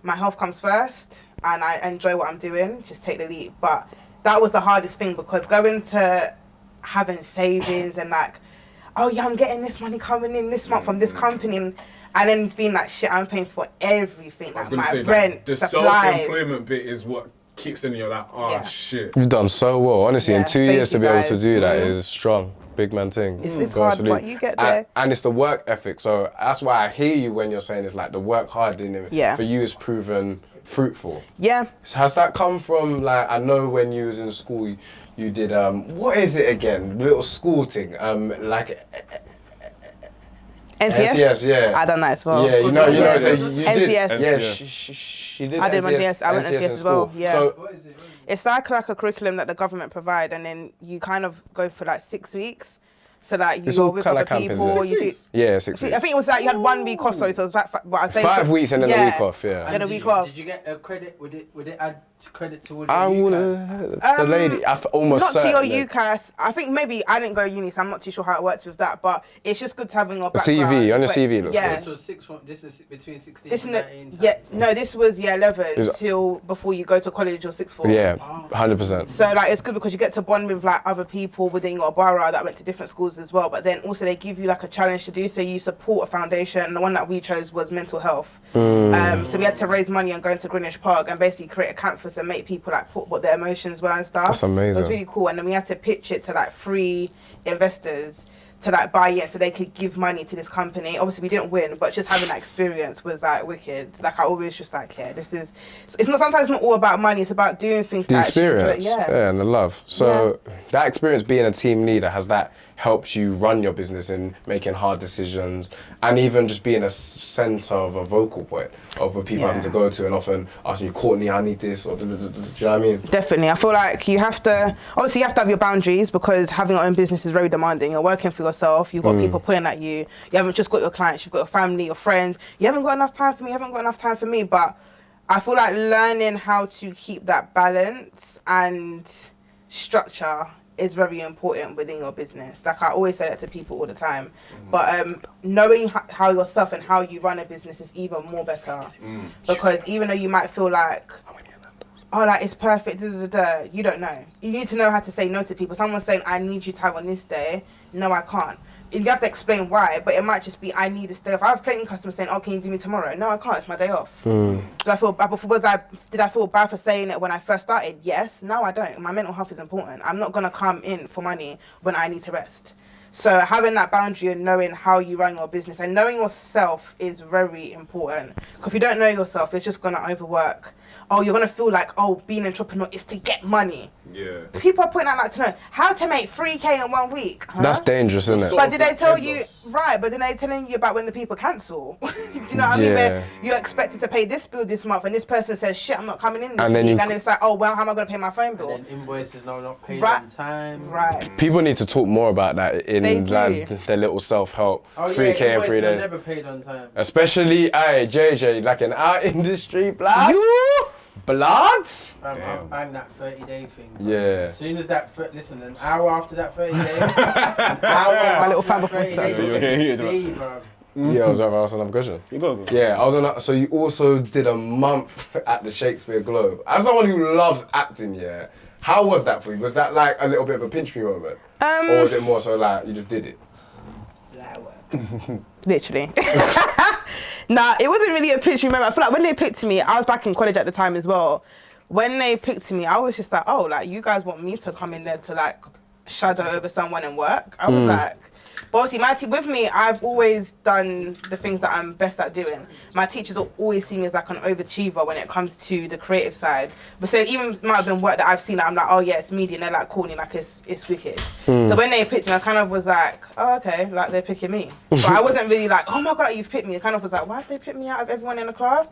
[SPEAKER 1] my health comes first and I enjoy what I'm doing. Just take the leap. But that was the hardest thing, because going to having savings and like, oh yeah, I'm getting this money coming in this month from this company, and then being like, shit, I'm paying for everything, like my rent,
[SPEAKER 4] like, the
[SPEAKER 1] supplies.
[SPEAKER 4] self-employment bit is what kicks in. You're like, oh shit.
[SPEAKER 2] You've done so well, honestly. In 2 years to be able to do that
[SPEAKER 1] Yeah.
[SPEAKER 2] is strong. Big man thing.
[SPEAKER 1] It's hard, but you get there.
[SPEAKER 2] And it's the work ethic. So that's why I hear you when you're saying it's like the work hard, didn't it?
[SPEAKER 1] Yeah.
[SPEAKER 2] For you, it's proven fruitful.
[SPEAKER 1] Yeah.
[SPEAKER 2] So has that come from, like, I know when you was in school, you did, what is it again? Little school thing, like...
[SPEAKER 1] NCS?
[SPEAKER 2] Yeah.
[SPEAKER 1] I done that as well.
[SPEAKER 2] Yeah, you know, so you did.
[SPEAKER 1] NCS.
[SPEAKER 2] Yeah, she did.
[SPEAKER 1] I did my NCS. I went NCS as well. Yeah.
[SPEAKER 2] So,
[SPEAKER 3] What is it?
[SPEAKER 1] It's like a curriculum that the government provide, and then you kind of go for like 6 weeks. So that you go with other people. You do.
[SPEAKER 2] Yeah, 6 weeks.
[SPEAKER 1] I think it was like you had 1 week off, so it was like, what I say.
[SPEAKER 2] 5 weeks and then a week off. Yeah.
[SPEAKER 1] Then a week off.
[SPEAKER 3] Did you get a credit? Would it add credit towards
[SPEAKER 2] I
[SPEAKER 3] your
[SPEAKER 2] wanna
[SPEAKER 3] UCAS?
[SPEAKER 2] the lady. Almost
[SPEAKER 1] not to
[SPEAKER 2] certain
[SPEAKER 1] your UCAS. I think maybe I didn't go to uni, so I'm not too sure how it works with that. But it's just good to have in your background.
[SPEAKER 2] CV on your
[SPEAKER 1] But
[SPEAKER 2] CV looks
[SPEAKER 1] yeah.
[SPEAKER 3] This was this is between 16
[SPEAKER 1] This
[SPEAKER 3] and
[SPEAKER 1] no,
[SPEAKER 3] 19.
[SPEAKER 1] yeah, no, this was year 11
[SPEAKER 2] Is-
[SPEAKER 1] till before you go to college or sixth form.
[SPEAKER 2] Yeah, 100%.
[SPEAKER 1] So like it's good because you get to bond with like other people within your borough that went to different schools as well. But then also they give you like a challenge to do. So you support a foundation. And the one that we chose was mental health. So we had to raise money and go into Greenwich Park and basically create a campus and make people like put what their emotions were and stuff.
[SPEAKER 2] That's amazing.
[SPEAKER 1] It was really cool. And then we had to pitch it to like 3 investors to like buy it so they could give money to this company. Obviously we didn't win, but just having that experience was like wicked. Like I always just like, yeah, it's not, sometimes not all about money, it's about doing things
[SPEAKER 2] The
[SPEAKER 1] to actually enjoy it.
[SPEAKER 2] experience, yeah, and the love. So that experience being a team leader, has that helped you run your business in making hard decisions and even just being a center of a vocal point of where people having to go to and often asking you, Courtney, I need this, or do you know what I mean?
[SPEAKER 1] Definitely. I feel like you have to have your boundaries, because having your own business is very demanding. You're working for yourself, you've got people pulling at you, you haven't just got your clients, you've got your family, your friends, you haven't got enough time for me, but I feel like learning how to keep that balance and structure is very important within your business. Like I always say that to people all the time, but knowing how yourself and how you run a business is even more better, because even though you might feel like, oh, like it's perfect, you don't know. You need to know how to say no to people. Someone's saying, I need you to have on this day. No, I can't. You have to explain why, but it might just be, I need to stay off. I have plenty of customers saying, oh, can you do me tomorrow? No, I can't, it's my day off. Did I feel bad for saying it when I first started? Yes. No, I don't. My mental health is important. I'm not gonna come in for money when I need to rest. So having that boundary and knowing how you run your business and knowing yourself is very important. Because if you don't know yourself, it's just gonna overwork oh, you're gonna feel like, oh, being an entrepreneur is to get money.
[SPEAKER 4] Yeah.
[SPEAKER 1] People are putting out like to know how to make 3K in 1 week. Huh?
[SPEAKER 2] That's dangerous, isn't it?
[SPEAKER 1] But did they tell you, right, but then they're telling you about when the people cancel. Do you know what I mean? Where you're expected to pay this bill this month and this person says, shit, I'm not coming in this week. And it's like, oh, well, how am I going to pay my phone bill?
[SPEAKER 3] And then invoices not paid on time.
[SPEAKER 1] Right.
[SPEAKER 2] People need to talk more about that in like, their little self-help. 3K in 3 days.
[SPEAKER 3] Never paid on time.
[SPEAKER 2] Especially, JJ, like in our industry, blood. Blood?
[SPEAKER 3] I'm that 30-day thing.
[SPEAKER 2] Yeah.
[SPEAKER 3] As soon as that, listen, an hour after that 30 days, an hour
[SPEAKER 1] My little fan
[SPEAKER 3] after
[SPEAKER 1] before
[SPEAKER 3] 30 days,
[SPEAKER 4] you're getting heated,
[SPEAKER 3] bro.
[SPEAKER 2] Yeah, I was on another question.
[SPEAKER 4] You go.
[SPEAKER 2] Yeah, I was on. So you also did a month at the Shakespeare Globe. As someone who loves acting, yeah, how was that for you? Was that like a little bit of a pinch me moment, or was it more so like you just did it?
[SPEAKER 1] Literally. Nah, it wasn't really a pinch me moment. I feel like when they picked me, I was back in college at the time as well. When they picked me, I was just like, oh, like you guys want me to come in there to like shadow over someone and work? I was like, but obviously with me, I've always done the things that I'm best at doing. My teachers will always see me as like an overachiever when it comes to the creative side. But so even might have been work that I've seen that I'm like, oh yeah, it's media, and they're like Courtney, like it's wicked. So when they picked me, I kind of was like, oh okay, like they're picking me. But I wasn't really like, oh my God, like, you've picked me. I kind of was like, why did they pick me out of everyone in the class?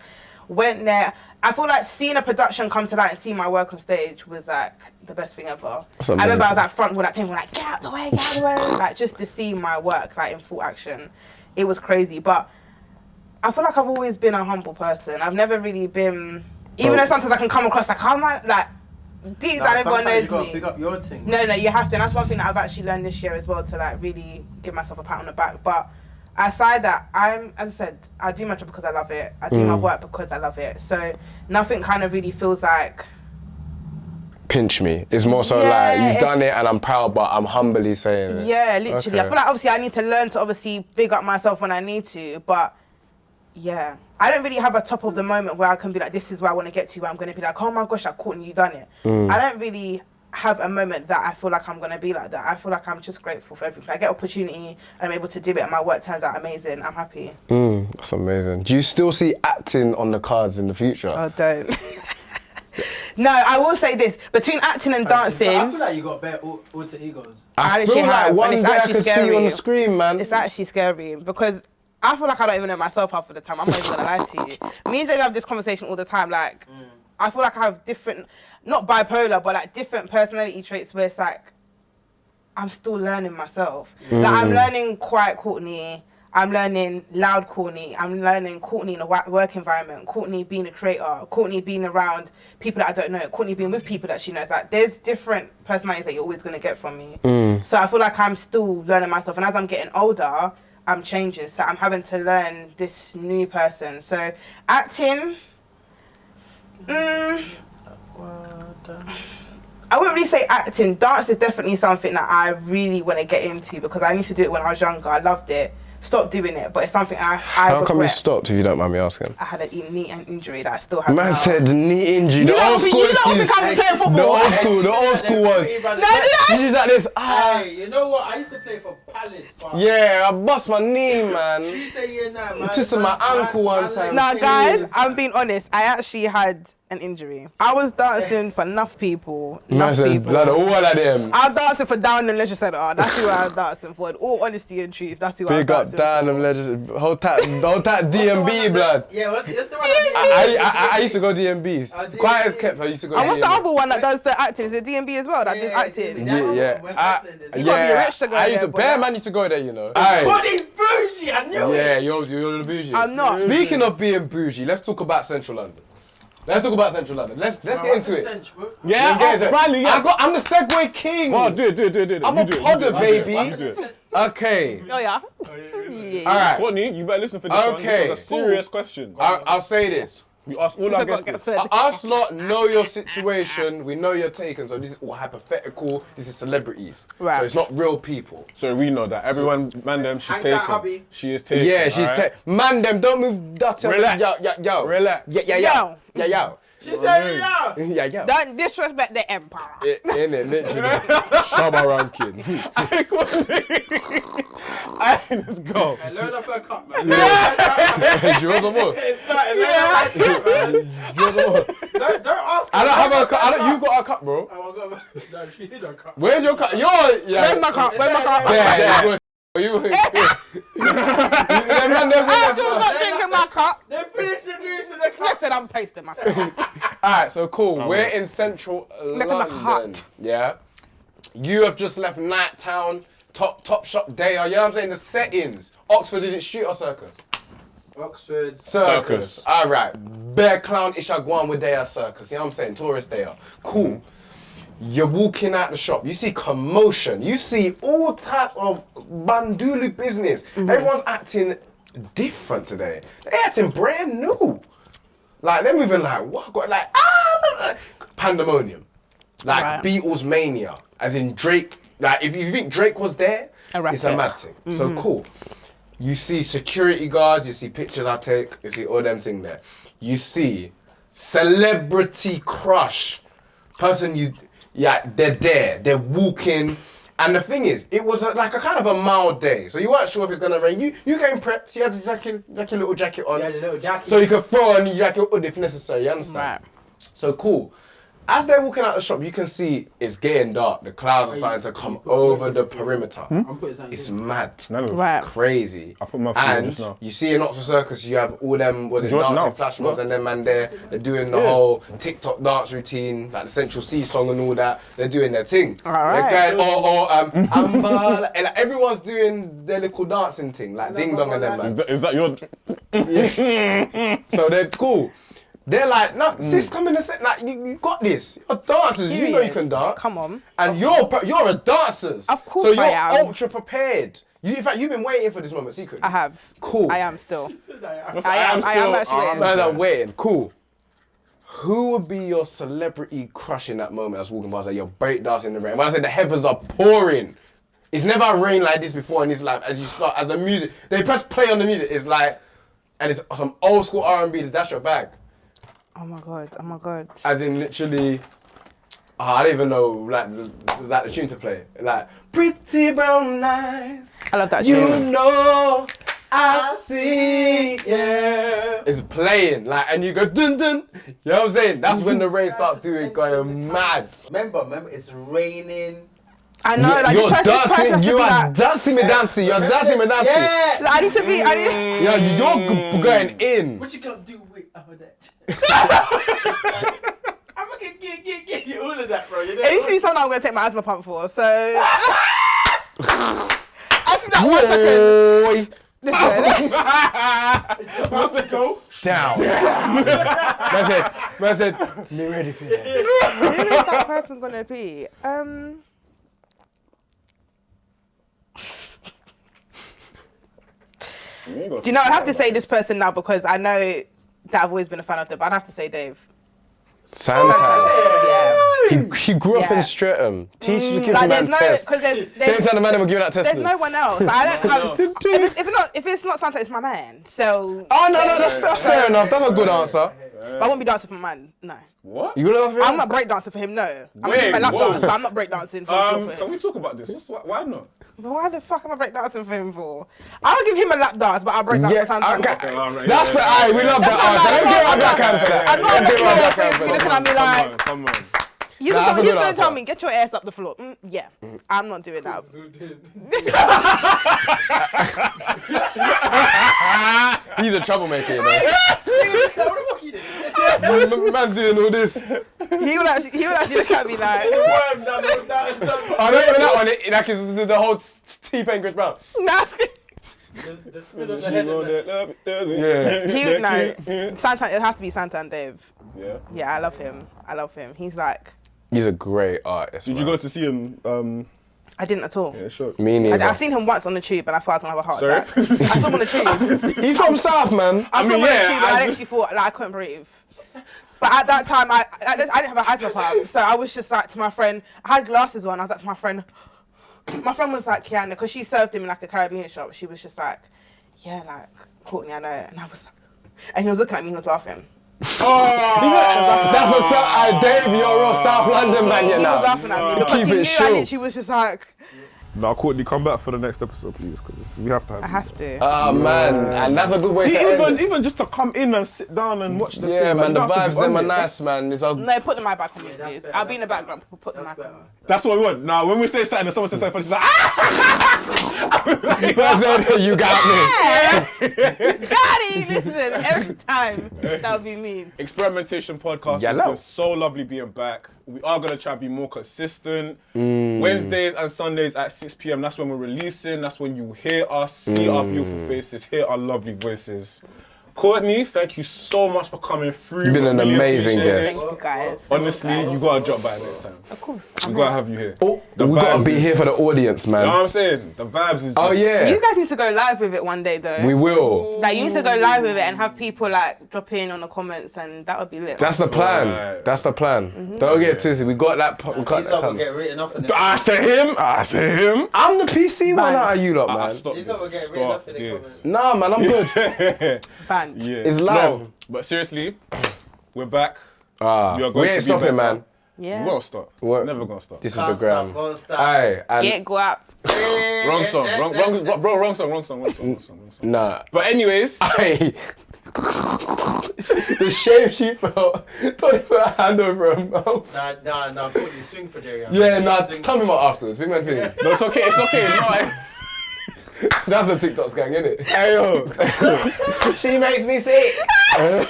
[SPEAKER 1] Went there. I feel like seeing a production come to light and seeing my work on stage was like the best thing ever. I remember I was like front with that team, like get out the way, like just to see my work like in full action. It was crazy, but I feel like I've always been a humble person. I've never really been, even though sometimes I can come across like I'm like deep down everyone knows
[SPEAKER 3] you gotta
[SPEAKER 1] me.
[SPEAKER 3] pick up your thing.
[SPEAKER 1] No, you have to. And that's one thing that I've actually learned this year as well, to like really give myself a pat on the back. But aside that, as I said, I do my job because I love it. I do my work because I love it. So nothing kind of really feels like
[SPEAKER 2] pinch me. It's more so like you've done it and I'm proud, but I'm humbly saying it.
[SPEAKER 1] Yeah, literally. I feel like obviously I need to learn to obviously big up myself when I need to, but yeah, I don't really have a top of the moment where I can be like, this is where I want to get to, where I'm going to be like, oh my gosh, like Courtney, you done it. I don't really have a moment that I feel like I'm going to be like that. I feel like I'm just grateful for everything. I get opportunity and I'm able to do it and my work turns out amazing. I'm happy.
[SPEAKER 2] That's amazing. Do you still see acting on the cards in the future?
[SPEAKER 1] Oh, don't. No, I will say this. Between acting and dancing...
[SPEAKER 3] I feel like you got better alter egos.
[SPEAKER 2] I feel like one day I can see you on the screen, man.
[SPEAKER 1] It's actually scary because I feel like I don't even know myself half of the time. I'm not even going to lie to you. Me and Jay have this conversation all the time. Like, I feel like I have different, not bipolar, but like different personality traits where it's like, I'm still learning myself. Like, I'm learning quiet Courtney. I'm learning loud Courtney. I'm learning Courtney in a work environment. Courtney being a creator. Courtney being around people that I don't know. Courtney being with people that she knows. Like, there's different personalities that you're always going to get from me. So I feel like I'm still learning myself. And as I'm getting older, I'm changing. So I'm having to learn this new person. So acting, I wouldn't really say acting. Dance is definitely something that I really want to get into because I used to do it when I was younger. I loved it. Stopped doing it, but it's something I
[SPEAKER 2] How
[SPEAKER 1] regret.
[SPEAKER 2] come you stopped, if you don't mind me asking?
[SPEAKER 1] I had a knee injury that I still have.
[SPEAKER 2] Man said knee injury.
[SPEAKER 1] You
[SPEAKER 2] The
[SPEAKER 1] don't
[SPEAKER 2] old
[SPEAKER 1] think
[SPEAKER 2] school
[SPEAKER 1] I'm
[SPEAKER 2] excuse.
[SPEAKER 1] playing football?
[SPEAKER 2] The old school one.
[SPEAKER 1] No, did I?
[SPEAKER 2] You just like this.
[SPEAKER 3] Hey, you know what? I used to play for Palace. But
[SPEAKER 2] Yeah, I bust my knee, man.
[SPEAKER 3] Tuesday, yeah, nah, man.
[SPEAKER 2] Twisted my ankle one time.
[SPEAKER 1] Nah, guys, I'm being honest. I actually had an injury. I was dancing for enough people.
[SPEAKER 2] Man said, blood, all of them.
[SPEAKER 1] I was dancing for Down and Leisure Centre. That's who I was dancing for. In all honesty and truth, that's who I was
[SPEAKER 2] Big up
[SPEAKER 1] dancing
[SPEAKER 2] down
[SPEAKER 1] for.
[SPEAKER 2] them legends. Hold that DMB, blood.
[SPEAKER 3] Yeah, what's the one?
[SPEAKER 2] I used to go DMBs.
[SPEAKER 3] DMB.
[SPEAKER 2] Quiet as kept, I used to go
[SPEAKER 1] And what's the
[SPEAKER 2] DMB.
[SPEAKER 1] other one that does the acting? Is it DMB as well that does acting?
[SPEAKER 2] Yeah.
[SPEAKER 1] You gotta be rich to go
[SPEAKER 2] I used
[SPEAKER 1] there,
[SPEAKER 2] to,
[SPEAKER 1] boy.
[SPEAKER 2] Bear Man used to go there, you know.
[SPEAKER 3] God, he's bougie, I knew it.
[SPEAKER 2] Yeah, you're the bougie.
[SPEAKER 1] I'm not.
[SPEAKER 2] Speaking of being bougie, let's talk about Central London. Let's get into it.
[SPEAKER 4] Yeah, finally, yeah.
[SPEAKER 2] I'm the Segway king.
[SPEAKER 4] Oh, do it.
[SPEAKER 2] I'm
[SPEAKER 4] You
[SPEAKER 2] a
[SPEAKER 4] do it,
[SPEAKER 2] podder,
[SPEAKER 4] you do it,
[SPEAKER 2] baby.
[SPEAKER 4] you do it.
[SPEAKER 2] Okay.
[SPEAKER 1] Oh yeah.
[SPEAKER 2] All right.
[SPEAKER 4] Courtney, you better listen for this one.
[SPEAKER 2] Okay.
[SPEAKER 4] This was a serious question.
[SPEAKER 2] I'll say this.
[SPEAKER 4] We asked all our
[SPEAKER 1] got to
[SPEAKER 4] guests
[SPEAKER 1] get
[SPEAKER 4] this.
[SPEAKER 1] fed.
[SPEAKER 2] Us lot know your situation. We know you're taken. So this is all hypothetical. This is celebrities.
[SPEAKER 1] Right.
[SPEAKER 2] So it's not real people.
[SPEAKER 4] So we know that. Everyone, man, them, she's
[SPEAKER 3] Hang that,
[SPEAKER 4] taken.
[SPEAKER 3] hubby.
[SPEAKER 4] She is taken.
[SPEAKER 2] Yeah, she's
[SPEAKER 4] alright?
[SPEAKER 2] man. Them don't move. That
[SPEAKER 4] Relax.
[SPEAKER 2] Yo.
[SPEAKER 4] Relax.
[SPEAKER 2] Yo.
[SPEAKER 3] She said, yeah.
[SPEAKER 2] Yeah.
[SPEAKER 1] Don't disrespect the emperor.
[SPEAKER 2] In it, literally. Shabba ranking.
[SPEAKER 4] Let's go.
[SPEAKER 3] Hey, load up her cup, man.
[SPEAKER 2] Do you want some more?
[SPEAKER 3] It's starting. Don't ask.
[SPEAKER 2] I don't have a cup. You got a cup, bro.
[SPEAKER 3] Oh, I got no, she need a cup.
[SPEAKER 2] Where's your cup?
[SPEAKER 1] Where's my cup? Where's my cup?
[SPEAKER 2] Yeah. You.
[SPEAKER 1] I still got drinking my cup.
[SPEAKER 3] They finished introducing the cup.
[SPEAKER 1] Listen, I'm pasting myself.
[SPEAKER 2] Alright, so cool. We're in central
[SPEAKER 1] Look at my
[SPEAKER 2] London.
[SPEAKER 1] hut.
[SPEAKER 2] Yeah. You have just left Night Town, top shop day. You know what I'm saying? The settings. Oxford, is it street or circus?
[SPEAKER 3] Oxford.
[SPEAKER 2] Circus. Alright. Bear clown Ishagwan with their circus. You know what I'm saying? Tourist day. Cool. You're walking out the shop. You see commotion. You see all types of bandulu business. Everyone's acting different today. They're acting brand new. Like they're moving like what? Like pandemonium. Like
[SPEAKER 1] Right.
[SPEAKER 2] Beatles mania. As in Drake. Like if you think Drake was there, it's a mad thing. So cool. You see security guards. You see pictures I take. You see all them thing there. You see celebrity crush. Person you. Yeah, they're there. They're walking. And the thing is, it was like a kind of a mild day. So you weren't sure if it's going to rain. You came prepped. You had like your little jacket on.
[SPEAKER 3] Yeah, the little jacket.
[SPEAKER 2] So you could throw on your hood if necessary. You understand?
[SPEAKER 1] Right.
[SPEAKER 2] So cool. As they're walking out the shop, you can see it's getting dark. The clouds are starting to come over the perimeter.
[SPEAKER 3] I'm putting something
[SPEAKER 2] It's
[SPEAKER 3] in.
[SPEAKER 2] mad.
[SPEAKER 1] Right.
[SPEAKER 2] It's crazy.
[SPEAKER 4] I put my phone
[SPEAKER 2] And
[SPEAKER 4] just now.
[SPEAKER 2] you see in Oxford Circus, you have all them, was it
[SPEAKER 4] Join-
[SPEAKER 2] dancing
[SPEAKER 4] no.
[SPEAKER 2] flash mobs and them man there. They're doing the whole TikTok dance routine, like the Central C song and all that. They're doing their thing.
[SPEAKER 1] All right.
[SPEAKER 2] They're going, Amba, and like, everyone's doing their little dancing thing, like ding dong and them man.
[SPEAKER 4] Is that your?
[SPEAKER 2] So they're cool. They're like, no, sis, come in and say, like, you got this. You're dancers, you know you can dance.
[SPEAKER 1] Come on.
[SPEAKER 2] And you're a dancer.
[SPEAKER 1] Of course
[SPEAKER 2] so you're
[SPEAKER 1] I am.
[SPEAKER 2] ultra prepared. In fact, you've been waiting for this moment secretly.
[SPEAKER 1] I have.
[SPEAKER 2] Cool.
[SPEAKER 1] I am still.
[SPEAKER 3] Like,
[SPEAKER 1] I am actually waiting.
[SPEAKER 2] Man, I'm waiting. Cool. Who would be your celebrity crush in that moment that's walking past, like you're breakdancing in the rain? When I say the heavens are pouring, it's never rained like this before in this life. As you start, as the music, they press play on the music, it's like, and it's some old school R&B, that's your bag.
[SPEAKER 1] Oh my god. Oh my god.
[SPEAKER 2] As in literally, I don't even know like the tune to play. Like, pretty brown eyes,
[SPEAKER 1] I love that
[SPEAKER 2] you
[SPEAKER 1] tune.
[SPEAKER 2] know I see, yeah. It's playing, like, and you go dun dun. You know what I'm saying? That's when the rain starts going mad.
[SPEAKER 3] Remember, it's raining.
[SPEAKER 1] I know, like
[SPEAKER 2] You're
[SPEAKER 1] this person has
[SPEAKER 2] dancing,
[SPEAKER 1] to
[SPEAKER 2] you
[SPEAKER 1] be
[SPEAKER 2] are
[SPEAKER 1] like,
[SPEAKER 2] dancing me dancing, you're dancing me dancing.
[SPEAKER 3] Yeah.
[SPEAKER 1] like, I need to be,
[SPEAKER 2] Yeah, you're going in.
[SPEAKER 3] What you gonna do with that? I'm gonna get you all of that, bro. You know?
[SPEAKER 1] It needs to be something I'm going to take my asthma pump for, so... Actually, that 1 second. Listen.
[SPEAKER 3] What's it go?
[SPEAKER 2] Down. Man said, be ready for that.
[SPEAKER 1] Who is that person going to be? Do you know, I'd have to say this person now because I know that I've always been a fan of them, but I'd have to say Dave.
[SPEAKER 2] Santa.
[SPEAKER 1] Yeah.
[SPEAKER 2] He grew up
[SPEAKER 1] Yeah.
[SPEAKER 2] in Streatham. Teachers were giving
[SPEAKER 1] Like,
[SPEAKER 2] him
[SPEAKER 1] there's
[SPEAKER 2] that
[SPEAKER 1] no,
[SPEAKER 2] test.
[SPEAKER 1] because
[SPEAKER 2] Same
[SPEAKER 1] there's
[SPEAKER 2] time the man were giving out tests.
[SPEAKER 1] no one else. I don't have. If it's not Santa, it's my man. So.
[SPEAKER 2] Oh no, that's fair enough. That's a good answer.
[SPEAKER 1] But I won't be dancing for my man. No.
[SPEAKER 4] What?
[SPEAKER 2] You gonna dance for him?
[SPEAKER 1] I'm not breakdancing for him. No. I'm
[SPEAKER 4] Wait,
[SPEAKER 1] gonna my lap
[SPEAKER 4] whoa.
[SPEAKER 1] dance, but I'm not breakdancing for
[SPEAKER 4] Can
[SPEAKER 1] him.
[SPEAKER 4] we talk about this? Why not?
[SPEAKER 1] But why the fuck am I breakdancing for him for? I'll give him a lap dance, but I'll breakdance
[SPEAKER 2] Yeah,
[SPEAKER 1] for Santa.
[SPEAKER 2] okay.
[SPEAKER 4] Alright,
[SPEAKER 2] That's fair. Aye, we love that answer. Let's give him a black hand for that.
[SPEAKER 1] I'm not
[SPEAKER 2] Let's give him a black
[SPEAKER 1] looking
[SPEAKER 2] hand for
[SPEAKER 1] at you looking
[SPEAKER 2] that.
[SPEAKER 1] at me like,
[SPEAKER 4] Come on.
[SPEAKER 1] you're
[SPEAKER 2] Nah, that's a
[SPEAKER 1] just
[SPEAKER 2] good
[SPEAKER 1] gonna
[SPEAKER 2] answer.
[SPEAKER 1] tell me, get your ass up the floor. Yeah, I'm not doing that.
[SPEAKER 2] He's a troublemaker, you know. Man's doing all this.
[SPEAKER 1] He would actually look at me like,
[SPEAKER 2] I don't even that one. Like it's the whole T-Pain Chris Brown.
[SPEAKER 1] nah.
[SPEAKER 3] The spin of the head.
[SPEAKER 2] Yeah.
[SPEAKER 1] He would no. Santa, it'd have to be Santa and Dave.
[SPEAKER 4] Yeah.
[SPEAKER 1] Yeah, I love him. He's like,
[SPEAKER 2] He's a great artist.
[SPEAKER 4] Did you go to see him?
[SPEAKER 1] I didn't at all.
[SPEAKER 4] Yeah, sure.
[SPEAKER 2] Me neither.
[SPEAKER 1] I've seen him once on the tube and I thought I was gonna have a heart
[SPEAKER 4] Sorry?
[SPEAKER 1] attack. I saw him on the tube.
[SPEAKER 2] He's from South, man.
[SPEAKER 1] I saw him on the
[SPEAKER 4] yeah,
[SPEAKER 1] tube and I literally thought like I couldn't breathe. But at that time, I didn't have an asthma pump, so I was just like to my friend. I had glasses on. I was like to my friend. My friend was like, Kiana, because she served him in like a Caribbean shop. She was just like, yeah, like Courtney, I know. And I was like, and he was looking at me. He was laughing.
[SPEAKER 2] That's what's up. Dave, you're a South London man, you
[SPEAKER 1] He was
[SPEAKER 2] know.
[SPEAKER 1] laughing at me because
[SPEAKER 2] Keep
[SPEAKER 1] he
[SPEAKER 2] it
[SPEAKER 1] knew I
[SPEAKER 2] chill.
[SPEAKER 1] literally was just like,
[SPEAKER 5] Now, Courtney, come back for the next episode, please, because we have to have
[SPEAKER 1] I
[SPEAKER 5] you.
[SPEAKER 1] have to.
[SPEAKER 2] Oh man, and that's a good way to end it.
[SPEAKER 5] Even just to come in and sit down and watch the
[SPEAKER 2] Yeah,
[SPEAKER 5] thing.
[SPEAKER 2] man, the
[SPEAKER 5] like, you have to
[SPEAKER 2] vibes
[SPEAKER 5] be on
[SPEAKER 2] them are
[SPEAKER 5] it.
[SPEAKER 2] nice, man. It's all
[SPEAKER 1] No, put the mic back on me,
[SPEAKER 3] that's
[SPEAKER 1] please.
[SPEAKER 3] better,
[SPEAKER 1] I'll be in the
[SPEAKER 3] that's
[SPEAKER 1] background. People put the mic on.
[SPEAKER 5] That's what we want. Now, when we say something and someone says something funny, she's like, ah!
[SPEAKER 2] you got me.
[SPEAKER 1] Got it! Listen, every time. That would be mean.
[SPEAKER 4] Experimentation podcast has
[SPEAKER 2] Yellow.
[SPEAKER 4] been so lovely being back. We are going to try to be more consistent. Wednesdays and Sundays at 6 p.m. That's when we're releasing. That's when you hear us, see our beautiful faces, hear our lovely voices. Courtney, thank you so much for coming through.
[SPEAKER 2] You've been an
[SPEAKER 4] Really
[SPEAKER 2] amazing
[SPEAKER 4] appreciate
[SPEAKER 2] guest.
[SPEAKER 4] it.
[SPEAKER 1] Thank you guys.
[SPEAKER 4] Honestly, you got to drop by next time.
[SPEAKER 1] Of course.
[SPEAKER 4] We got to have you here.
[SPEAKER 2] Oh,
[SPEAKER 4] The
[SPEAKER 2] we gotta
[SPEAKER 4] vibes
[SPEAKER 2] be
[SPEAKER 4] is-
[SPEAKER 2] here for the audience,
[SPEAKER 4] You know what
[SPEAKER 2] man.
[SPEAKER 4] I'm saying? The vibes is just...
[SPEAKER 2] Oh yeah,
[SPEAKER 1] You guys need to go live with it one day, though.
[SPEAKER 2] we will.
[SPEAKER 1] Like, you need to go live with it and have people, like, drop in on the comments, and that would be lit.
[SPEAKER 2] That's the plan.
[SPEAKER 4] Alright.
[SPEAKER 2] That's the plan. Don't get twisted. We got that. We
[SPEAKER 3] He's
[SPEAKER 2] got
[SPEAKER 3] not
[SPEAKER 2] that
[SPEAKER 3] gonna
[SPEAKER 2] coming.
[SPEAKER 3] get written off in it.
[SPEAKER 4] I say him.
[SPEAKER 2] I'm the PC one
[SPEAKER 1] Banned.
[SPEAKER 2] out of you lot, man.
[SPEAKER 4] Stop
[SPEAKER 3] He's
[SPEAKER 4] this.
[SPEAKER 3] not gonna get written
[SPEAKER 4] Stop
[SPEAKER 3] off in the
[SPEAKER 4] this.
[SPEAKER 3] comments.
[SPEAKER 2] Nah, man, I'm good.
[SPEAKER 1] Banned.
[SPEAKER 4] Yeah.
[SPEAKER 2] It's live.
[SPEAKER 4] No, but seriously, we're back. We are going
[SPEAKER 2] we
[SPEAKER 4] to
[SPEAKER 2] ain't
[SPEAKER 4] be
[SPEAKER 2] stopping,
[SPEAKER 4] better.
[SPEAKER 2] man.
[SPEAKER 1] Yeah.
[SPEAKER 4] We won't stop.
[SPEAKER 2] What?
[SPEAKER 4] Never gonna stop.
[SPEAKER 2] This is the
[SPEAKER 3] Can't
[SPEAKER 2] gram.
[SPEAKER 3] stop, won't stop.
[SPEAKER 2] Aye, and
[SPEAKER 1] Get go up.
[SPEAKER 4] Wrong song. Wrong song.
[SPEAKER 2] nah.
[SPEAKER 4] But anyways,
[SPEAKER 2] Aye. The shame she felt. Don't put a hand over her mouth.
[SPEAKER 3] Nah, Courtney, swing for Jerry.
[SPEAKER 2] Yeah, nah.
[SPEAKER 3] Swing.
[SPEAKER 2] Tell me more afterwards. Big man thing.
[SPEAKER 4] no, it's okay. It's okay. No,
[SPEAKER 2] That's the TikTok gang, innit?
[SPEAKER 4] hey yo,
[SPEAKER 2] She makes me sick.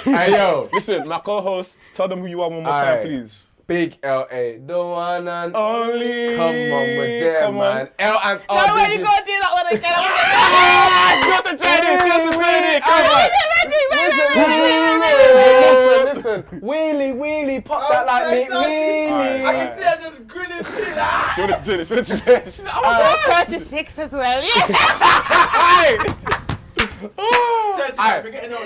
[SPEAKER 2] Hey yo,
[SPEAKER 4] listen, my co-host, tell them who you are one more time,
[SPEAKER 2] Aye.
[SPEAKER 4] please.
[SPEAKER 2] Big LA, the one and
[SPEAKER 4] Only.
[SPEAKER 2] come on with them,
[SPEAKER 4] Come on.
[SPEAKER 2] man. L and
[SPEAKER 1] No
[SPEAKER 2] R.
[SPEAKER 1] way, you gotta do that one again.
[SPEAKER 4] She has to try this. She has to try this. Come on.
[SPEAKER 2] Listen. Wheelie, pop that like me. Wheelie.
[SPEAKER 3] I can see her just grinning shit.
[SPEAKER 4] She wanted to try this. She wanted to try this. She's like, oh my
[SPEAKER 1] Oh,
[SPEAKER 4] god.
[SPEAKER 1] 36 as well. Yeah.
[SPEAKER 3] We're getting on.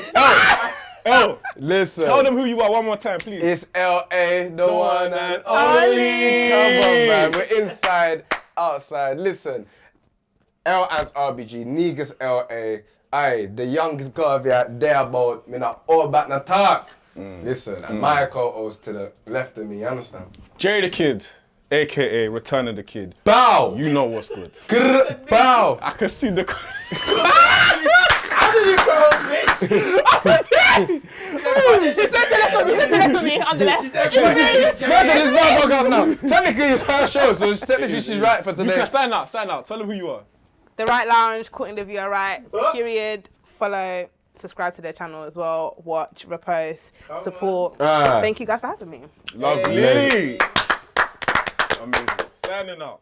[SPEAKER 4] Oh,
[SPEAKER 2] Listen.
[SPEAKER 4] tell them who you are one more time, please.
[SPEAKER 2] It's LA, the one and
[SPEAKER 4] only.
[SPEAKER 2] only. Come on, man. We're inside, outside. Listen. L and RBG, Negus LA. Aye, the youngest guy out there about me not all back na talk. Listen, and my co-host to the left of me, you understand?
[SPEAKER 4] Jerry the Kid, aka Return of the Kid.
[SPEAKER 2] Bow!
[SPEAKER 4] You know what's good.
[SPEAKER 2] Grr, bow!
[SPEAKER 4] I can see the.
[SPEAKER 1] On the left.
[SPEAKER 2] Remember, this is my podcast now. Technically, it's her show, so technically she's right for
[SPEAKER 4] You
[SPEAKER 2] today.
[SPEAKER 4] can sign out. Tell them who you are.
[SPEAKER 1] The Wright Lounge, Courtney Olivia Wright, period. Follow, subscribe to their channel as well. Watch, repost, support.
[SPEAKER 2] Ah.
[SPEAKER 1] Thank you guys for having me.
[SPEAKER 4] Lovely. Amazing. Signing out.